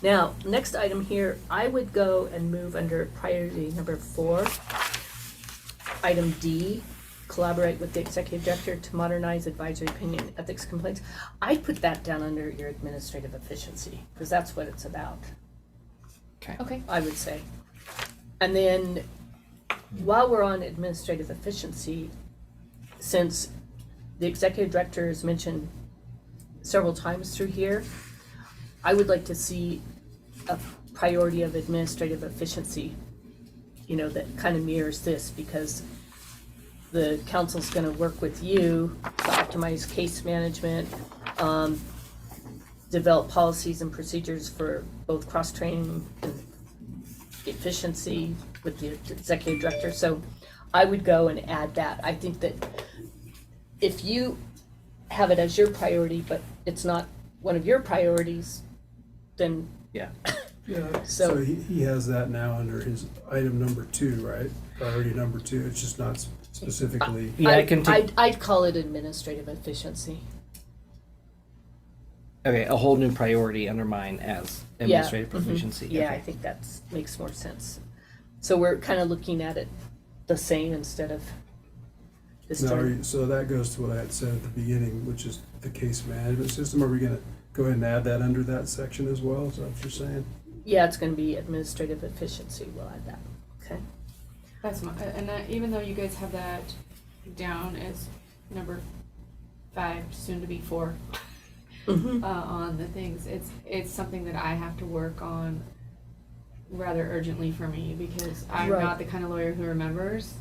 Speaker 1: Now, next item here, I would go and move under priority number 4. Item D, collaborate with the executive director to modernize advisory opinion and ethics complaints. I put that down under your administrative efficiency, because that's what it's about.
Speaker 6: Okay.
Speaker 1: I would say. And then, while we're on administrative efficiency, since the executive director is mentioned several times through here, I would like to see a priority of administrative efficiency, you know, that kind of mirrors this, because the council's gonna work with you to optimize case management, develop policies and procedures for both cross-training and efficiency with the executive director. So I would go and add that. I think that if you have it as your priority, but it's not one of your priorities, then
Speaker 2: Yeah.
Speaker 3: Yeah,
Speaker 1: So-
Speaker 3: so he has that now under his item number 2, right? Priority number 2, it's just not specifically,
Speaker 2: Yeah, I can take.
Speaker 1: I'd call it administrative efficiency.
Speaker 2: Okay, a whole new priority under mine as administrative
Speaker 1: mhm.
Speaker 2: proficiency.
Speaker 1: Yeah,
Speaker 2: Okay.
Speaker 1: I think that's, makes more sense. So we're kind of looking at it the same instead of this
Speaker 3: no,
Speaker 1: term.
Speaker 3: so that goes to what I had said at the beginning, which is the case management system. Are we gonna go ahead and add that under that section as well? Is that what you're saying?
Speaker 1: Yeah, it's gonna be administrative efficiency, we'll add that, okay?
Speaker 6: That's my, and even though you guys have that down as number 5, soon to be 4, on the things, it's something that I have to work on rather urgently for me, because I'm
Speaker 1: Right.
Speaker 6: not the kind of lawyer who remembers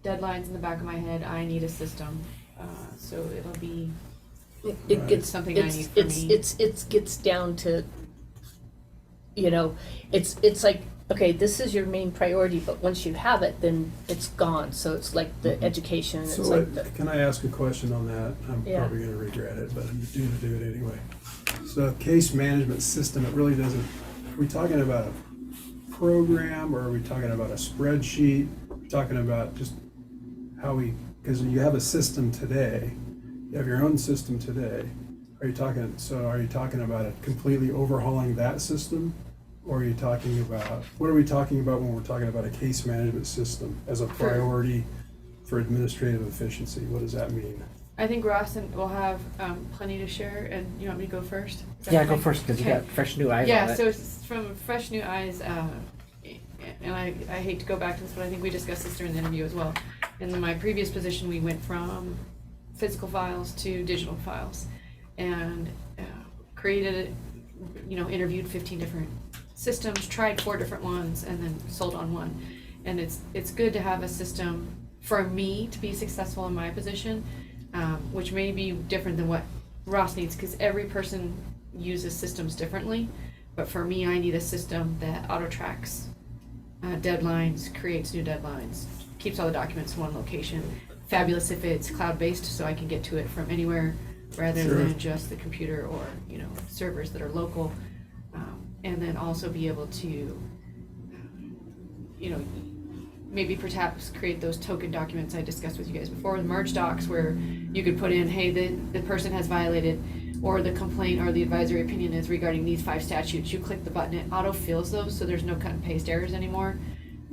Speaker 6: deadlines in the back of my head. I need a system, so it'll be
Speaker 1: It
Speaker 3: Right.
Speaker 1: gets,
Speaker 6: Something I
Speaker 1: it's,
Speaker 6: need for
Speaker 1: it's,
Speaker 6: me.
Speaker 1: it's gets down to, you know, it's like, okay, this is your main priority, but once you have it, then it's gone. So it's like the education, it's
Speaker 3: So
Speaker 1: like the,
Speaker 3: can I ask a question on that? I'm
Speaker 1: Yeah.
Speaker 3: probably gonna regret it, but I'm due to do it anyway. So case management system, it really doesn't, are we talking about a program or are we talking about a spreadsheet? We're talking about just how we, because you have a system today, you have your own system today. Are you talking about it completely overhauling that system? Or are you talking about, what are we talking about when we're talking about a case management system as a priority for administrative efficiency? What does that mean?
Speaker 6: I think Ross will have plenty to share, and you want me to go first? Is that
Speaker 2: Yeah,
Speaker 6: okay?
Speaker 2: go first because you
Speaker 6: Okay.
Speaker 2: got fresh new eyes on
Speaker 6: Yeah,
Speaker 2: it.
Speaker 6: so it's from fresh new eyes, and I hate to go back to this, but I think we discussed this during the interview as well. In my previous position, we went from physical files to digital files, and created, interviewed 15 different systems, tried 4 different ones, and then sold on one. And it's good to have a system for me to be successful in my position, which may be different than what Ross needs, because every person uses systems differently. But for me, I need a system that auto tracks deadlines, creates new deadlines, keeps all the documents in one location. Fabulous if it's cloud-based, so I can get to it from anywhere rather
Speaker 3: Sure.
Speaker 6: than just the computer or servers that are local. And then also be able to maybe perhaps create those token documents I discussed with you guys before, the merge docs, where you could put in, hey, the person has violated, or the complaint or the advisory opinion is regarding these 5 statutes. You click the button, it auto fills those, so there's no cut and paste errors anymore,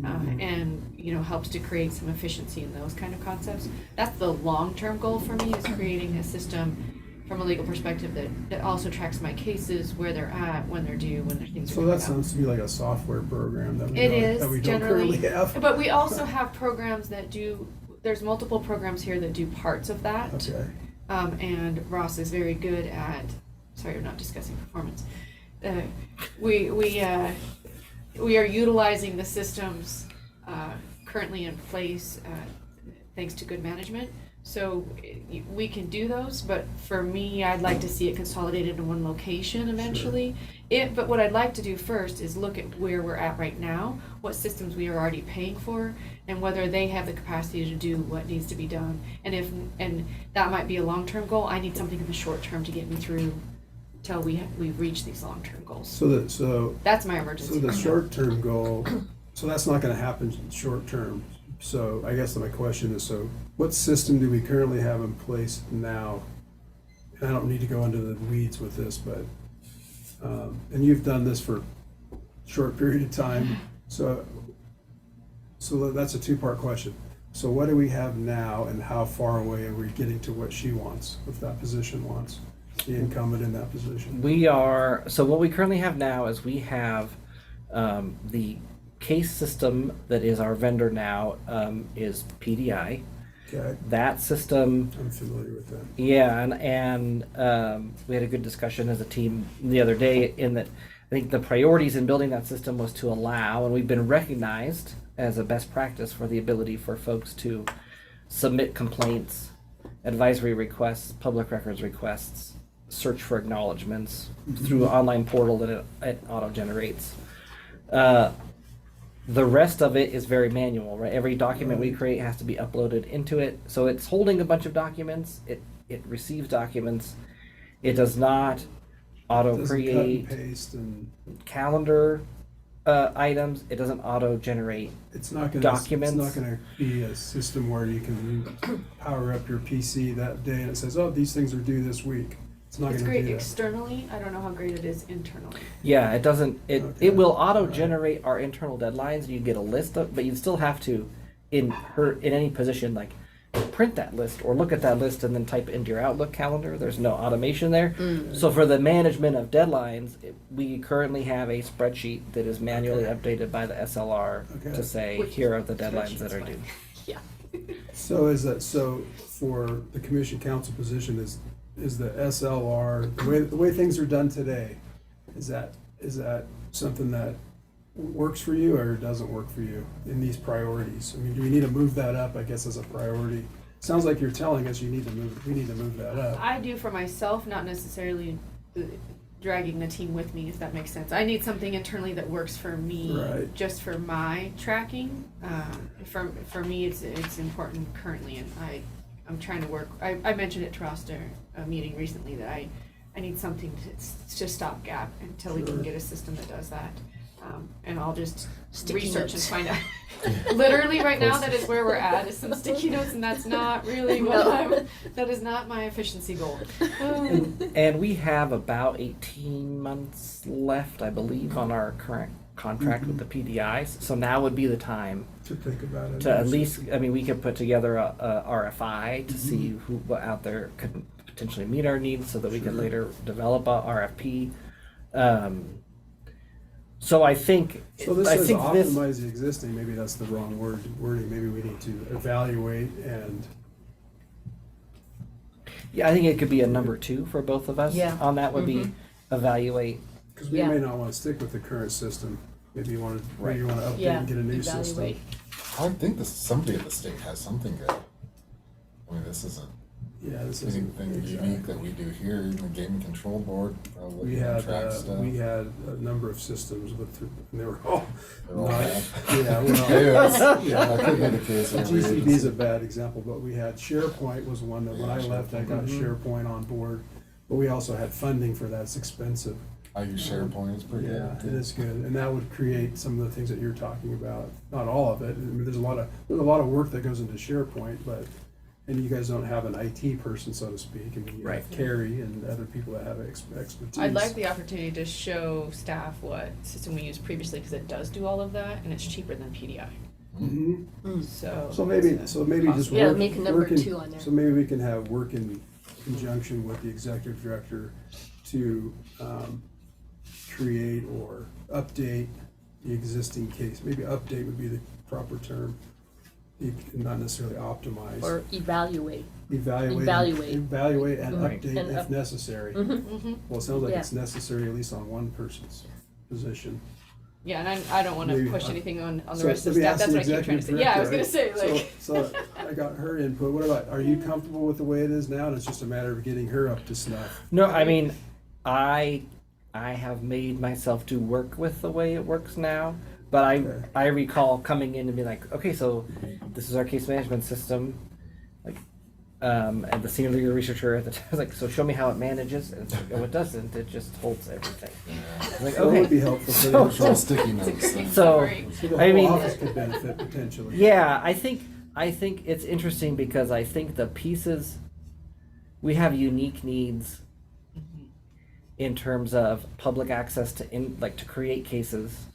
Speaker 6: and helps to create some efficiency in those kind of concepts. That's the long-term goal for me, is creating a system from a legal perspective that also tracks my cases, where they're at, when they're due, when their things are
Speaker 3: So
Speaker 6: coming
Speaker 3: that
Speaker 6: out.
Speaker 3: sounds to me like a software program that we
Speaker 6: It
Speaker 3: don't,
Speaker 6: is
Speaker 3: that we don't
Speaker 6: generally,
Speaker 3: currently have.
Speaker 6: but we also have programs that do. There's multiple programs here that do parts of that,
Speaker 3: Okay.
Speaker 6: and Ross is very good at. Sorry, we're not discussing performance. We are utilizing the systems currently in place, thanks to good management. So we can do those, but for me, I'd like to see it consolidated in one location eventually. But what I'd like to do first is look at where we're at right now, what systems we are already paying for, and whether they have the capacity to do what needs to be done. And that might be a long-term goal. I need something in the short term to get me through till we've reached these long-term goals.
Speaker 3: So
Speaker 6: That's my emergency.
Speaker 3: the
Speaker 6: right now.
Speaker 3: short-term goal, so that's not gonna happen short-term. So I guess my question is, so what system do we currently have in place now? And I don't need to go into the weeds with this, but, and you've done this for a short period of time, so that's a 2-part question. So what do we have now, and how far away are we getting to what she wants, if that position wants, the incumbent in that position?
Speaker 2: So what we currently have now is we have the case system that is our vendor now is PDI.
Speaker 3: Okay,
Speaker 2: That system,
Speaker 3: I'm familiar with that.
Speaker 2: yeah, and we had a good discussion as a team the other day in that I think the priorities in building that system was to allow, and we've been recognized as a best practice for the ability for folks to submit complaints, advisory requests, public records requests, search for acknowledgments through an online portal that it auto-generates. The rest of it is very manual, right? Every document we create has to be uploaded into it. So it's holding a bunch of documents. It receives documents. It does not auto-create
Speaker 3: Doesn't cut and paste, and
Speaker 2: calendar items. It doesn't auto-generate.
Speaker 3: it's not gonna,
Speaker 2: Documents.
Speaker 3: It's not gonna be a system where you can power up your PC that day and it says, oh, these things are due this week. It's not
Speaker 6: It's
Speaker 3: gonna
Speaker 6: great
Speaker 3: do that.
Speaker 6: externally. I don't know how great it is internally.
Speaker 2: Yeah, it doesn't.
Speaker 3: Okay.
Speaker 2: It will auto-generate our internal deadlines. You get a list of, but you still have to, in any position, like print that list or look at that list and then type it into your Outlook calendar. There's no automation there. So for the management of deadlines, we currently have a spreadsheet that is manually updated by the SLR
Speaker 3: Okay.
Speaker 2: to say,
Speaker 6: Which
Speaker 2: here are the deadlines that
Speaker 6: spreadsheet's
Speaker 2: are
Speaker 6: fine.
Speaker 2: due.
Speaker 6: Yeah.
Speaker 3: So so for the commission council position is the SLR, the way things are done today, is that something that works for you or doesn't work for you in these priorities? I mean, do we need to move that up, I guess, as a priority? Sounds like you're telling us we need to move that up.
Speaker 6: I do for myself, not necessarily dragging the team with me, if that makes sense. I need something internally that works for me,
Speaker 3: Right.
Speaker 6: just for my tracking. For me, it's important currently, and I'm trying to work. I mentioned it to Ross during a meeting recently that I need something to stopgap until we can
Speaker 3: Sure.
Speaker 6: get a system that does that. And I'll just
Speaker 1: Sticky
Speaker 6: research
Speaker 1: notes.
Speaker 6: and find out. Literally right now, that is where we're at, is some sticky notes, and that's not really that is not my efficiency goal.
Speaker 2: And we have about 18 months left, I believe, on our current contract with the PDIs. So now would be the time
Speaker 3: To think about it.
Speaker 2: to at least, I mean, we could put together a RFI to see who out there could potentially meet our needs so that we could later develop a RFP. So I think,
Speaker 3: So this
Speaker 2: I
Speaker 3: says
Speaker 2: think this,
Speaker 3: optimize the existing, maybe that's the wrong wording, maybe we need to evaluate and,
Speaker 2: yeah, I think it could be a number 2 for both of us.
Speaker 1: Yeah.
Speaker 2: On that would be evaluate.
Speaker 3: because we
Speaker 1: Yeah.
Speaker 3: may not wanna stick with the current system, maybe you wanna update
Speaker 1: Yeah,
Speaker 3: and get a new system.
Speaker 1: evaluate.
Speaker 5: I think this, somebody at the state has something good. I mean, this isn't
Speaker 3: Yeah, this is.
Speaker 5: anything unique that we do here, even the gaming control board,
Speaker 3: We
Speaker 5: track
Speaker 3: had,
Speaker 5: stuff.
Speaker 3: we had a number of systems with, and they were all,
Speaker 5: They're all
Speaker 3: not-
Speaker 5: bad.
Speaker 3: yeah, well,
Speaker 5: Yeah, that could be the case.
Speaker 3: the
Speaker 5: with every
Speaker 3: GCB is
Speaker 5: agency.
Speaker 3: a bad example, but we had SharePoint was one that when I left, I got SharePoint on board. But we also had funding for that, it's expensive.
Speaker 5: I use SharePoint, it's pretty
Speaker 3: Yeah,
Speaker 5: good.
Speaker 3: it is good, and that would create some of the things that you're talking about, not all of it, I mean, there's a lot of work that goes into SharePoint, but, and you guys don't have an IT person, so to speak, I mean, you have
Speaker 2: Right.
Speaker 3: Carrie and other people that have expertise.
Speaker 6: I'd like the opportunity to show staff what system we used previously, because it does do all of that, and it's cheaper than PDI,
Speaker 3: Mhm.
Speaker 6: so.
Speaker 3: So maybe just
Speaker 1: Yeah,
Speaker 3: work.
Speaker 1: make a number
Speaker 3: work in-
Speaker 1: 2 on there.
Speaker 3: So maybe we can have work in conjunction with the executive director to, create or update the existing case. Maybe update would be the proper term. Not necessarily optimize.
Speaker 1: Or evaluate.
Speaker 3: Evaluate.
Speaker 1: evaluate.
Speaker 3: Evaluate and
Speaker 1: Right.
Speaker 3: update
Speaker 1: And
Speaker 3: if necessary.
Speaker 6: Mhm.
Speaker 3: Well, it sounds like
Speaker 1: Yeah.
Speaker 3: it's necessary at least on one person's position.
Speaker 6: Yeah, and I don't wanna
Speaker 3: Maybe,
Speaker 6: push anything on the
Speaker 3: So
Speaker 6: rest of
Speaker 3: let me
Speaker 6: the staff,
Speaker 3: ask
Speaker 6: that's
Speaker 3: the
Speaker 6: what I keep trying to say.
Speaker 3: executive
Speaker 6: Yeah, I was gonna
Speaker 3: director,
Speaker 6: say,
Speaker 3: right?
Speaker 6: like.
Speaker 3: So I got her input. What about, are you comfortable with the way it is now? And it's just a matter of getting her up to snuff.
Speaker 2: No, I mean, I have made myself do work with the way it works now, but
Speaker 3: Okay.
Speaker 2: I recall coming in and being like, okay, so this is our case management system, like, and the senior legal researcher at the time was like, so show me how it manages, and it's like, oh, it doesn't, it just holds everything. It's like,
Speaker 3: So it would be
Speaker 2: okay,
Speaker 3: helpful for
Speaker 2: So-
Speaker 3: them.
Speaker 5: Control sticky notes. then.
Speaker 2: So-
Speaker 6: Sorry.
Speaker 3: So the
Speaker 2: I
Speaker 3: whole
Speaker 2: mean-
Speaker 3: office could benefit potentially.
Speaker 2: yeah, I think it's interesting because I think the pieces, we have unique needs in terms of public access to to create cases,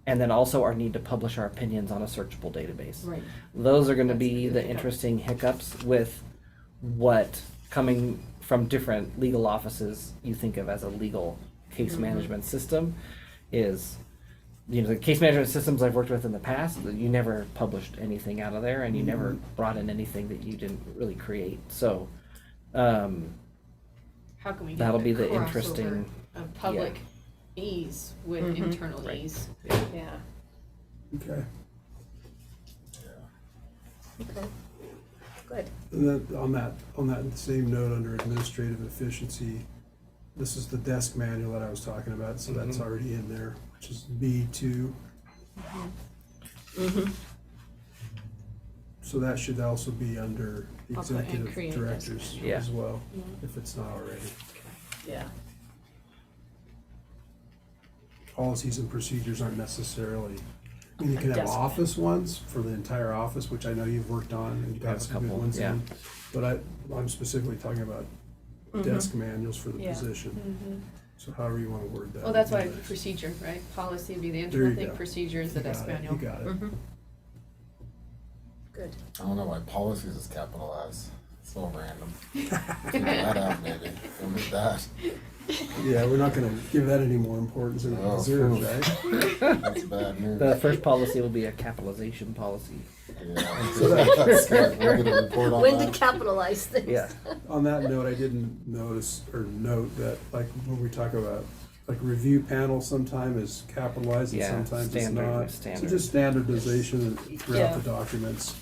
Speaker 2: and then also our need to publish our opinions on a searchable database.
Speaker 1: Right.
Speaker 2: Those are going to
Speaker 6: That's a
Speaker 2: be
Speaker 6: good
Speaker 2: the
Speaker 6: hiccup.
Speaker 2: interesting hiccups with what coming from different legal offices you think of as a legal case management system is, the case management systems I've worked with in the past, you never published anything out of there and you never brought in anything that you didn't really create. So
Speaker 6: How can we
Speaker 2: that'll
Speaker 6: get
Speaker 2: be
Speaker 6: the
Speaker 2: the interesting,
Speaker 6: of public ease with
Speaker 1: Mhm.
Speaker 6: internal
Speaker 2: Right.
Speaker 6: ease?
Speaker 1: Yeah.
Speaker 3: Okay.
Speaker 1: Okay. Good.
Speaker 3: And then on that same note, under administrative efficiency, this is the desk manual that I was talking about, so that's already in there, which is B2.
Speaker 1: Mm-hmm.
Speaker 3: So that should also be under the
Speaker 6: I'll put in
Speaker 3: executive
Speaker 6: create desk
Speaker 3: directors
Speaker 2: manual.
Speaker 3: as well,
Speaker 6: Mhm.
Speaker 3: if it's not already.
Speaker 1: Yeah.
Speaker 3: Policies and procedures aren't necessarily, I mean, you can have
Speaker 1: Desk
Speaker 3: office ones for the entire office, which I know you've worked on and you've
Speaker 2: I have
Speaker 3: got
Speaker 2: a
Speaker 3: some good
Speaker 2: couple,
Speaker 3: ones
Speaker 2: yeah.
Speaker 3: in. But I'm specifically talking about desk manuals for the
Speaker 1: Yeah.
Speaker 3: position,
Speaker 6: Mhm.
Speaker 3: so however you wanna word that.
Speaker 6: Well, that's why
Speaker 3: would be nice.
Speaker 6: procedure, right? Policy would be the
Speaker 3: There
Speaker 6: internal
Speaker 3: you
Speaker 6: thing,
Speaker 3: go.
Speaker 6: procedure is the
Speaker 3: You
Speaker 6: desk
Speaker 3: got it,
Speaker 6: manual.
Speaker 3: You got it.
Speaker 1: Mm-hmm. Good.
Speaker 5: I don't know why policies is capitalized. It's a little random. Figure that out, maybe. Don't need that.
Speaker 3: Yeah, we're not gonna give that any more importance than it
Speaker 5: Oh,
Speaker 3: deserves,
Speaker 5: oof.
Speaker 3: right?
Speaker 5: That's bad news.
Speaker 2: the first policy will be a capitalization policy.
Speaker 5: Yeah.
Speaker 3: So that-
Speaker 5: That's good. We'll get a report on
Speaker 1: When to
Speaker 5: that.
Speaker 1: capitalize things.
Speaker 2: Yeah.
Speaker 3: On that note, I didn't notice or note that, like, when we talk about, like, review panel sometime is capitalized and
Speaker 2: Yeah,
Speaker 3: sometimes it's
Speaker 2: standard,
Speaker 3: not.
Speaker 2: standard.
Speaker 3: So just standardization throughout
Speaker 1: Yeah.
Speaker 3: the documents,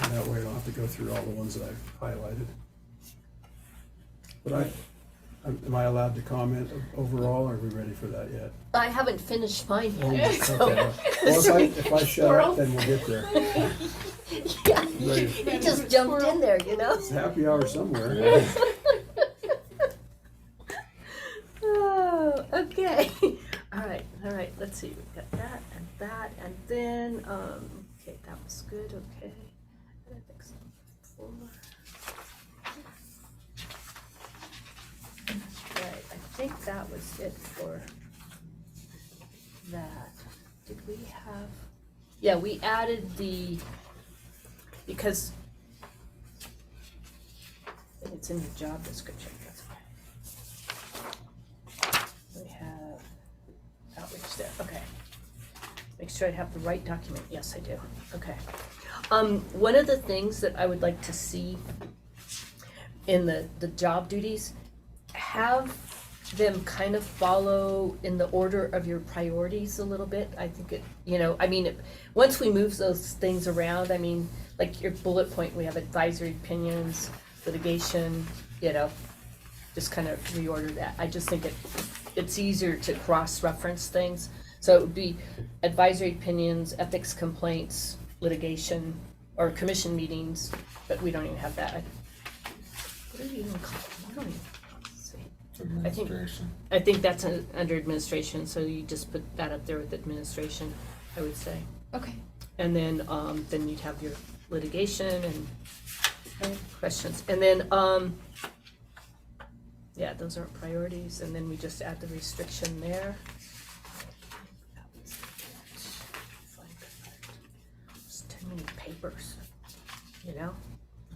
Speaker 3: and that way I don't have to go through all the ones that I've highlighted. But am I allowed to comment overall, or are we ready for that yet?
Speaker 1: I haven't finished mine
Speaker 3: Oh,
Speaker 1: yet.
Speaker 3: okay.
Speaker 1: So.
Speaker 3: Well, if I shut up, then we'll get there.
Speaker 1: Yeah,
Speaker 3: Right.
Speaker 1: he just jumped in there, you know?
Speaker 3: It's happy hour somewhere.
Speaker 5: Yeah.
Speaker 1: Oh, okay. All right, let's see, we've got that, and then, okay, that was good, okay. I think so. 4. Right, I think that was it for that. Did we have? Yeah, we added because it's in the job description, that's why. We have outreach there, okay. Make sure I have the right document, yes, I do, okay. One of the things that I would like to see in the job duties, have them kind of follow in the order of your priorities a little bit. I think once we move those things around, like your bullet point, we have advisory opinions, litigation, just kind of reorder that. I just think it's easier to cross-reference things. So it would be advisory opinions, ethics complaints, litigation, or commission meetings, but we don't even have that. What do we even call it? I don't even, let's see.
Speaker 5: Administration.
Speaker 1: I think that's under administration, so you just put that up there with administration, I would say.
Speaker 6: Okay.
Speaker 1: And then you'd have your litigation and questions. And then, yeah, those aren't priorities, and then we just add the restriction there. It's too many papers,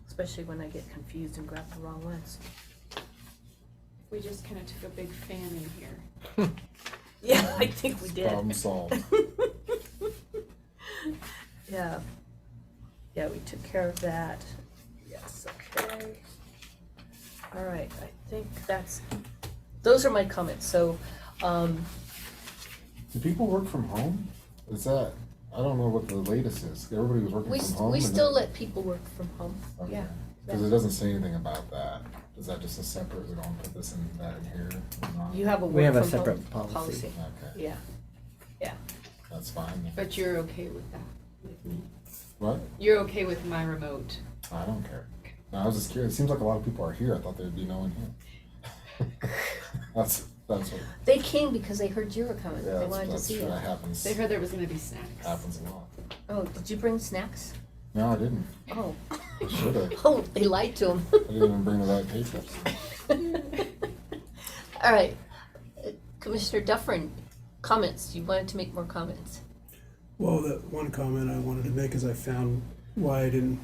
Speaker 1: especially when I get confused and grab the wrong ones.
Speaker 6: We just kind of took a big fan in here.
Speaker 1: Yeah, I think we did.
Speaker 5: Problem solved.
Speaker 1: Yeah. Yeah, we took care of that. Yes, okay. All right, I think those are my comments, so,
Speaker 5: Do people work from home? Is that, I don't know what the latest is. Everybody was working from home?
Speaker 1: we still let people work from home, yeah.
Speaker 5: Because it doesn't say anything about that. Is that just a separate, we don't put this in, that in here? or not?
Speaker 1: You have a
Speaker 2: We have a
Speaker 1: work from home
Speaker 2: separate policy.
Speaker 1: policy,
Speaker 5: Okay,
Speaker 1: yeah, yeah.
Speaker 5: that's fine.
Speaker 6: But you're okay with that, with me?
Speaker 5: What?
Speaker 6: You're okay with my remote?
Speaker 5: I don't care. No, I was just curious. It seems like a lot of people are here. I thought there'd be no one here. That's what,
Speaker 1: They came because they heard you were coming,
Speaker 5: yeah,
Speaker 1: they
Speaker 5: that's,
Speaker 1: wanted to
Speaker 5: that's
Speaker 1: see
Speaker 5: true.
Speaker 1: you.
Speaker 5: That happens.
Speaker 6: They heard there was gonna be snacks.
Speaker 5: Happens a lot.
Speaker 1: Oh, did you bring snacks?
Speaker 5: No, I didn't.
Speaker 1: Oh.
Speaker 5: I should have.
Speaker 1: Oh, they lied to him.
Speaker 5: I didn't even bring the right papers.
Speaker 1: All right, Commissioner Dufferin, comments, you wanted to make more comments.
Speaker 3: Well, the one comment I wanted to make is I found why I didn't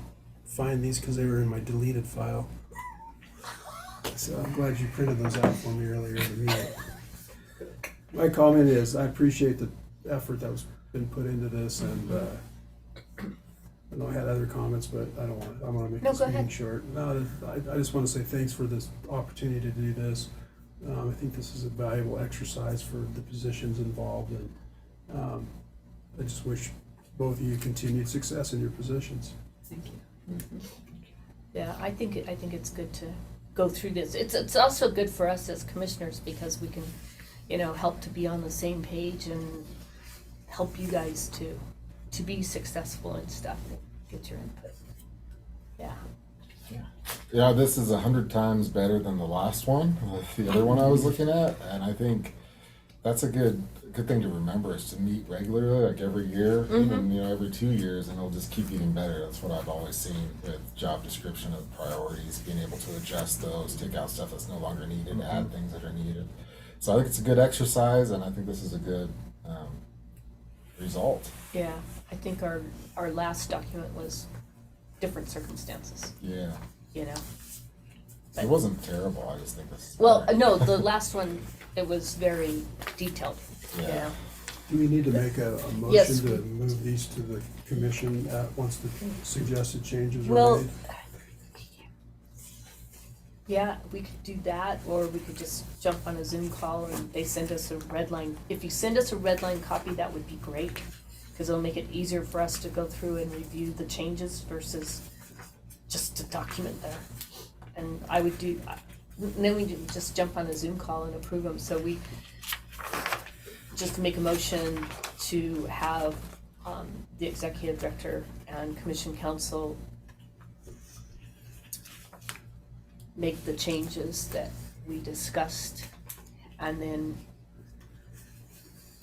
Speaker 3: find these because they were in my deleted file. So I'm glad you printed those out for me earlier in the meeting. My comment is I appreciate the effort that was been put into this, and I know I had other comments, but I want to make
Speaker 1: No,
Speaker 3: this
Speaker 1: go
Speaker 3: meeting
Speaker 1: ahead.
Speaker 3: short. No, I just want to say thanks for this opportunity to do this. I think this is a valuable exercise for the positions involved, and I just wish both of you continued success in your positions.
Speaker 6: Thank you.
Speaker 1: Yeah, I think it's good to go through this. It's also good for us as commissioners because we can, help to be on the same page and help you guys to be successful and stuff, and get your input. Yeah.
Speaker 5: Yeah, this is 100 times better than the last one, the other one I was looking at, and I think that's a good thing to remember is to meet regularly, like every year, even every 2 years, and it'll just keep getting better. That's what I've always seen with job description of priorities, being able to adjust those, take out stuff that's no longer needed, add things that are needed. So I think it's a good exercise, and I think this is a good result.
Speaker 1: Yeah, I think our last document was different circumstances,
Speaker 5: Yeah,
Speaker 1: But-
Speaker 5: it wasn't terrible. I just think this. Is
Speaker 1: Well,
Speaker 5: better.
Speaker 1: no, the last one, it was very detailed,
Speaker 5: Yeah.
Speaker 3: Do we need to make a
Speaker 1: Yes.
Speaker 3: motion to move these to the commission once the suggested changes are
Speaker 1: Well,
Speaker 3: made?
Speaker 1: yeah, we could do that, or we could just jump on a Zoom call and they send us a red line. If you send us a red line copy, that would be great, because it'll make it easier for us to go through and review the changes versus just to document them. And I would do, and then we just jump on a Zoom call and approve them, so we just make a motion to have the executive director and commission council make the changes that we discussed, and then,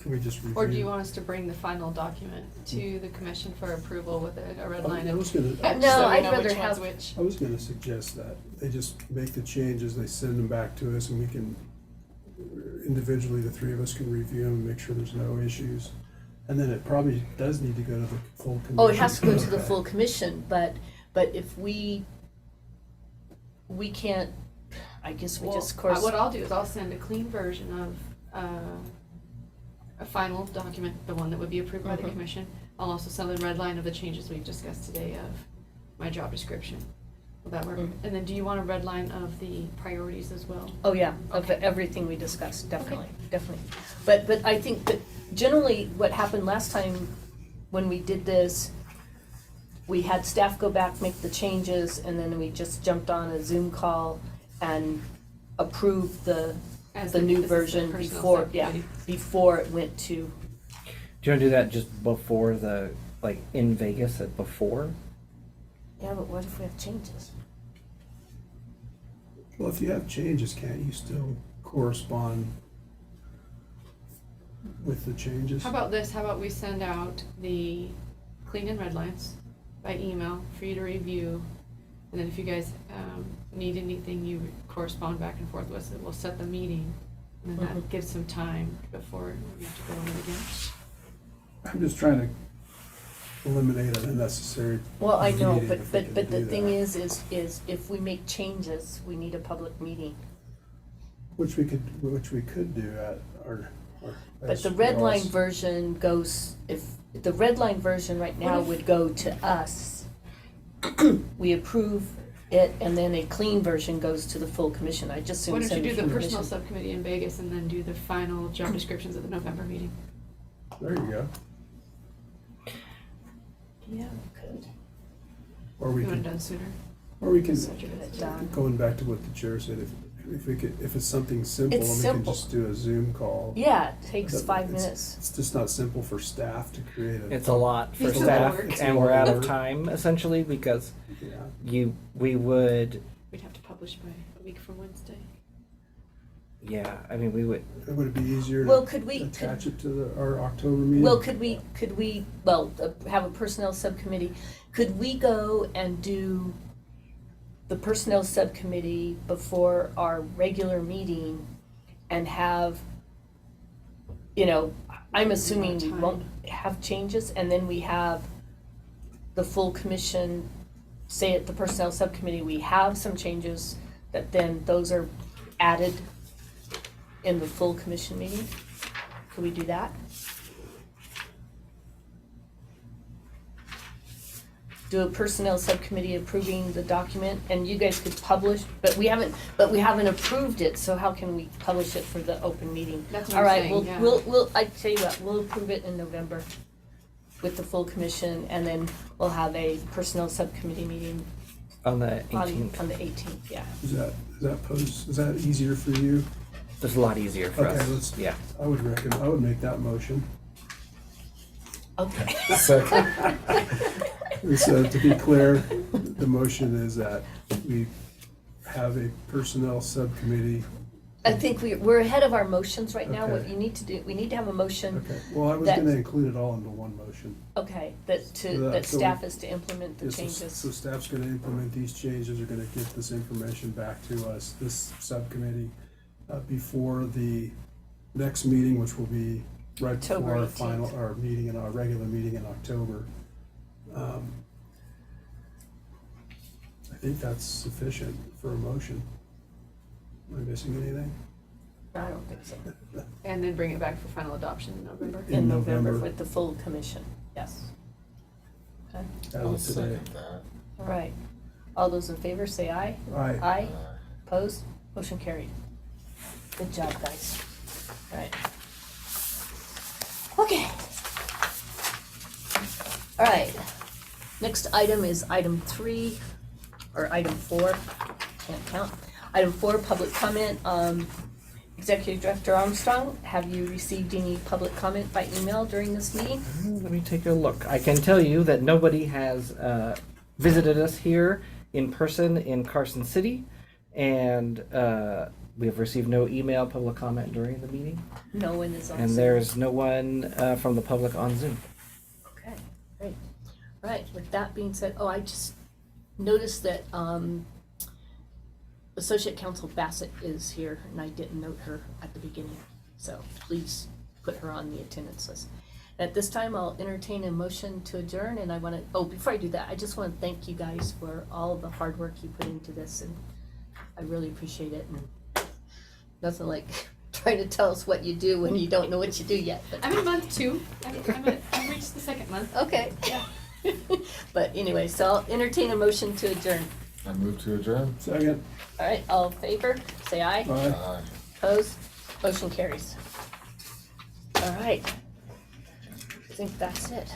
Speaker 3: Can we just review?
Speaker 6: Or do you want us to bring the final document to the commission for approval with a red line?
Speaker 3: I was gonna,
Speaker 1: No,
Speaker 6: so we
Speaker 1: I'd
Speaker 6: know
Speaker 1: rather
Speaker 6: which one's
Speaker 1: have-
Speaker 6: which.
Speaker 3: I was gonna suggest that they just make the changes, they send them back to us, and we can individually, the three of us can review them and make sure there's no issues. And then it probably does need to go to the full commission.
Speaker 1: Oh, it has to go to the
Speaker 3: Okay.
Speaker 1: full commission, but if we can't, I guess we just
Speaker 6: Well, what I'll do is I'll send a clean version of a final document, the one that would be approved by the
Speaker 1: Mhm.
Speaker 6: commission. I'll also send a red line of the changes we've discussed today of my job description. Will that work?
Speaker 1: Mhm.
Speaker 6: And then do you want a red line of the priorities as well?
Speaker 1: Oh, yeah, of
Speaker 6: Okay.
Speaker 1: everything we discussed, definitely, definitely. But I think that generally what happened last time when we did this, we had staff go back, make the changes, and then we just jumped on a Zoom call and approved the
Speaker 6: As
Speaker 1: new
Speaker 6: this is the
Speaker 1: version
Speaker 6: personnel
Speaker 1: before, yeah,
Speaker 6: subcommittee.
Speaker 1: before it went to,
Speaker 2: Do you want to do that just before the, like, in Vegas at before?
Speaker 1: yeah, but what if we have changes?
Speaker 3: Well, if you have changes, can't you still correspond with the changes?
Speaker 6: How about this? How about we send out the clean and red lines by email for you to review? And then if you guys need anything, you correspond back and forth with it. We'll set the meeting. And then
Speaker 1: Mhm.
Speaker 6: that gives some time before we have to go on it again.
Speaker 3: I'm just trying to eliminate an unnecessary.
Speaker 1: Well, I know,
Speaker 3: meeting
Speaker 1: but
Speaker 3: if we can
Speaker 1: the
Speaker 3: do
Speaker 1: thing
Speaker 3: that.
Speaker 1: is if we make changes, we need a public meeting.
Speaker 3: Which we could do at our.
Speaker 1: But the red line version goes, if, the red line version right now
Speaker 6: What if-
Speaker 1: would go to us. We approve it, and then a clean version goes to the full commission. I just
Speaker 6: Why
Speaker 1: assume
Speaker 6: don't
Speaker 1: send
Speaker 6: you
Speaker 1: it
Speaker 6: do
Speaker 1: from
Speaker 6: the
Speaker 1: the
Speaker 6: personnel
Speaker 1: commission.
Speaker 6: subcommittee in Vegas and then do the final job descriptions at the November meeting?
Speaker 3: There you go.
Speaker 1: Yeah, we could.
Speaker 3: Or we
Speaker 6: You want it
Speaker 3: can,
Speaker 6: done sooner?
Speaker 3: or we can,
Speaker 1: Get it done.
Speaker 3: going back to what the chair said, if we could, if it's something simple,
Speaker 1: It's
Speaker 3: we can
Speaker 1: simple.
Speaker 3: just do a Zoom call.
Speaker 1: Yeah, it takes
Speaker 3: But
Speaker 1: 5
Speaker 3: it's-
Speaker 1: minutes.
Speaker 3: It's just not simple for staff to create a.
Speaker 2: It's a lot for
Speaker 6: It's a
Speaker 2: staff,
Speaker 6: lot.
Speaker 2: and we're out of time essentially because
Speaker 3: Yeah.
Speaker 2: we would,
Speaker 6: We'd have to publish by a week from Wednesday.
Speaker 2: yeah, I mean, we would,
Speaker 3: Would it be easier
Speaker 1: Well,
Speaker 3: to
Speaker 1: could we,
Speaker 3: attach it to our October meeting?
Speaker 1: well, could we, have a personnel subcommittee? Could we go and do the personnel subcommittee before our regular meeting and have, I'm assuming we
Speaker 6: Time.
Speaker 1: won't have changes, and then we have the full commission, say at the personnel subcommittee, we have some changes, that then those are added in the full commission meeting? Could we do that? Do a personnel subcommittee approving the document, and you guys could publish, but we haven't approved it, so how can we publish it for the open meeting?
Speaker 6: That's what I'm saying, yeah.
Speaker 1: All right, we'll, I tell you what, we'll approve it in November with the full commission, and then we'll have a personnel subcommittee meeting
Speaker 2: on the
Speaker 1: on
Speaker 2: 18th.
Speaker 1: the 18th, yeah.
Speaker 3: Is that easier for you?
Speaker 2: It's a lot easier for
Speaker 3: Okay,
Speaker 2: us.
Speaker 3: let's-
Speaker 2: Yeah.
Speaker 3: I would make that motion.
Speaker 1: Okay.
Speaker 5: Second.
Speaker 3: And so to be clear, the motion is that we have a personnel subcommittee.
Speaker 1: I think we're ahead of our motions right now. What
Speaker 3: Okay.
Speaker 1: you need to do, we need to have a motion,
Speaker 3: Okay, well, I was
Speaker 1: That-
Speaker 3: gonna include it all into one motion.
Speaker 1: okay,
Speaker 3: So
Speaker 1: that
Speaker 3: so
Speaker 1: staff is to implement the
Speaker 3: Yes, so-
Speaker 1: changes.
Speaker 3: So staff's gonna implement these changes, are gonna get this information back to us, this subcommittee, before the next meeting, which will be right before
Speaker 1: October
Speaker 3: our
Speaker 1: 18th.
Speaker 3: final, our meeting in our regular meeting in October. I think that's sufficient for a motion. Am I missing anything?
Speaker 1: I don't think so.
Speaker 6: And then bring it back for final adoption in November.
Speaker 1: In November
Speaker 3: November.
Speaker 1: with the full commission, yes. Okay,
Speaker 3: As
Speaker 5: I'll
Speaker 3: of today.
Speaker 5: second that.
Speaker 1: all right. All those in favor say aye.
Speaker 3: Aye.
Speaker 1: Aye, opposed, motion carried. Good job, guys. All right. Okay. All right. Next item is item 3, or item 4, can't count. Item 4, public comment. Executive Director Armstrong, have you received any public comment by email during this meeting?
Speaker 2: Let me take a look. I can tell you that nobody has visited us here in person in Carson City, and we have received no email public comment during the meeting,
Speaker 1: No one is on
Speaker 2: and
Speaker 1: Zoom.
Speaker 2: there's no one from the public on Zoom.
Speaker 1: Okay, great. Right, with that being said, I just noticed that Associate Counsel Bassett is here, and I didn't note her at the beginning. So please put her on the attendance list. At this time, I'll entertain a motion to adjourn, and I want to, before I do that, I just want to thank you guys for all the hard work you put into this, and I really appreciate it, and nothing like trying to tell us what you do when you don't know what you do yet. But
Speaker 6: I'm in month 2. I've reached the second month.
Speaker 1: okay.
Speaker 6: Yeah.
Speaker 1: But anyway, so I'll entertain a motion to adjourn.
Speaker 5: I move to adjourn.
Speaker 3: Second.
Speaker 1: All right, all in favor, say aye.
Speaker 3: Aye.
Speaker 5: Aye.
Speaker 1: Opposed? Motion carries. All right. I think that's it.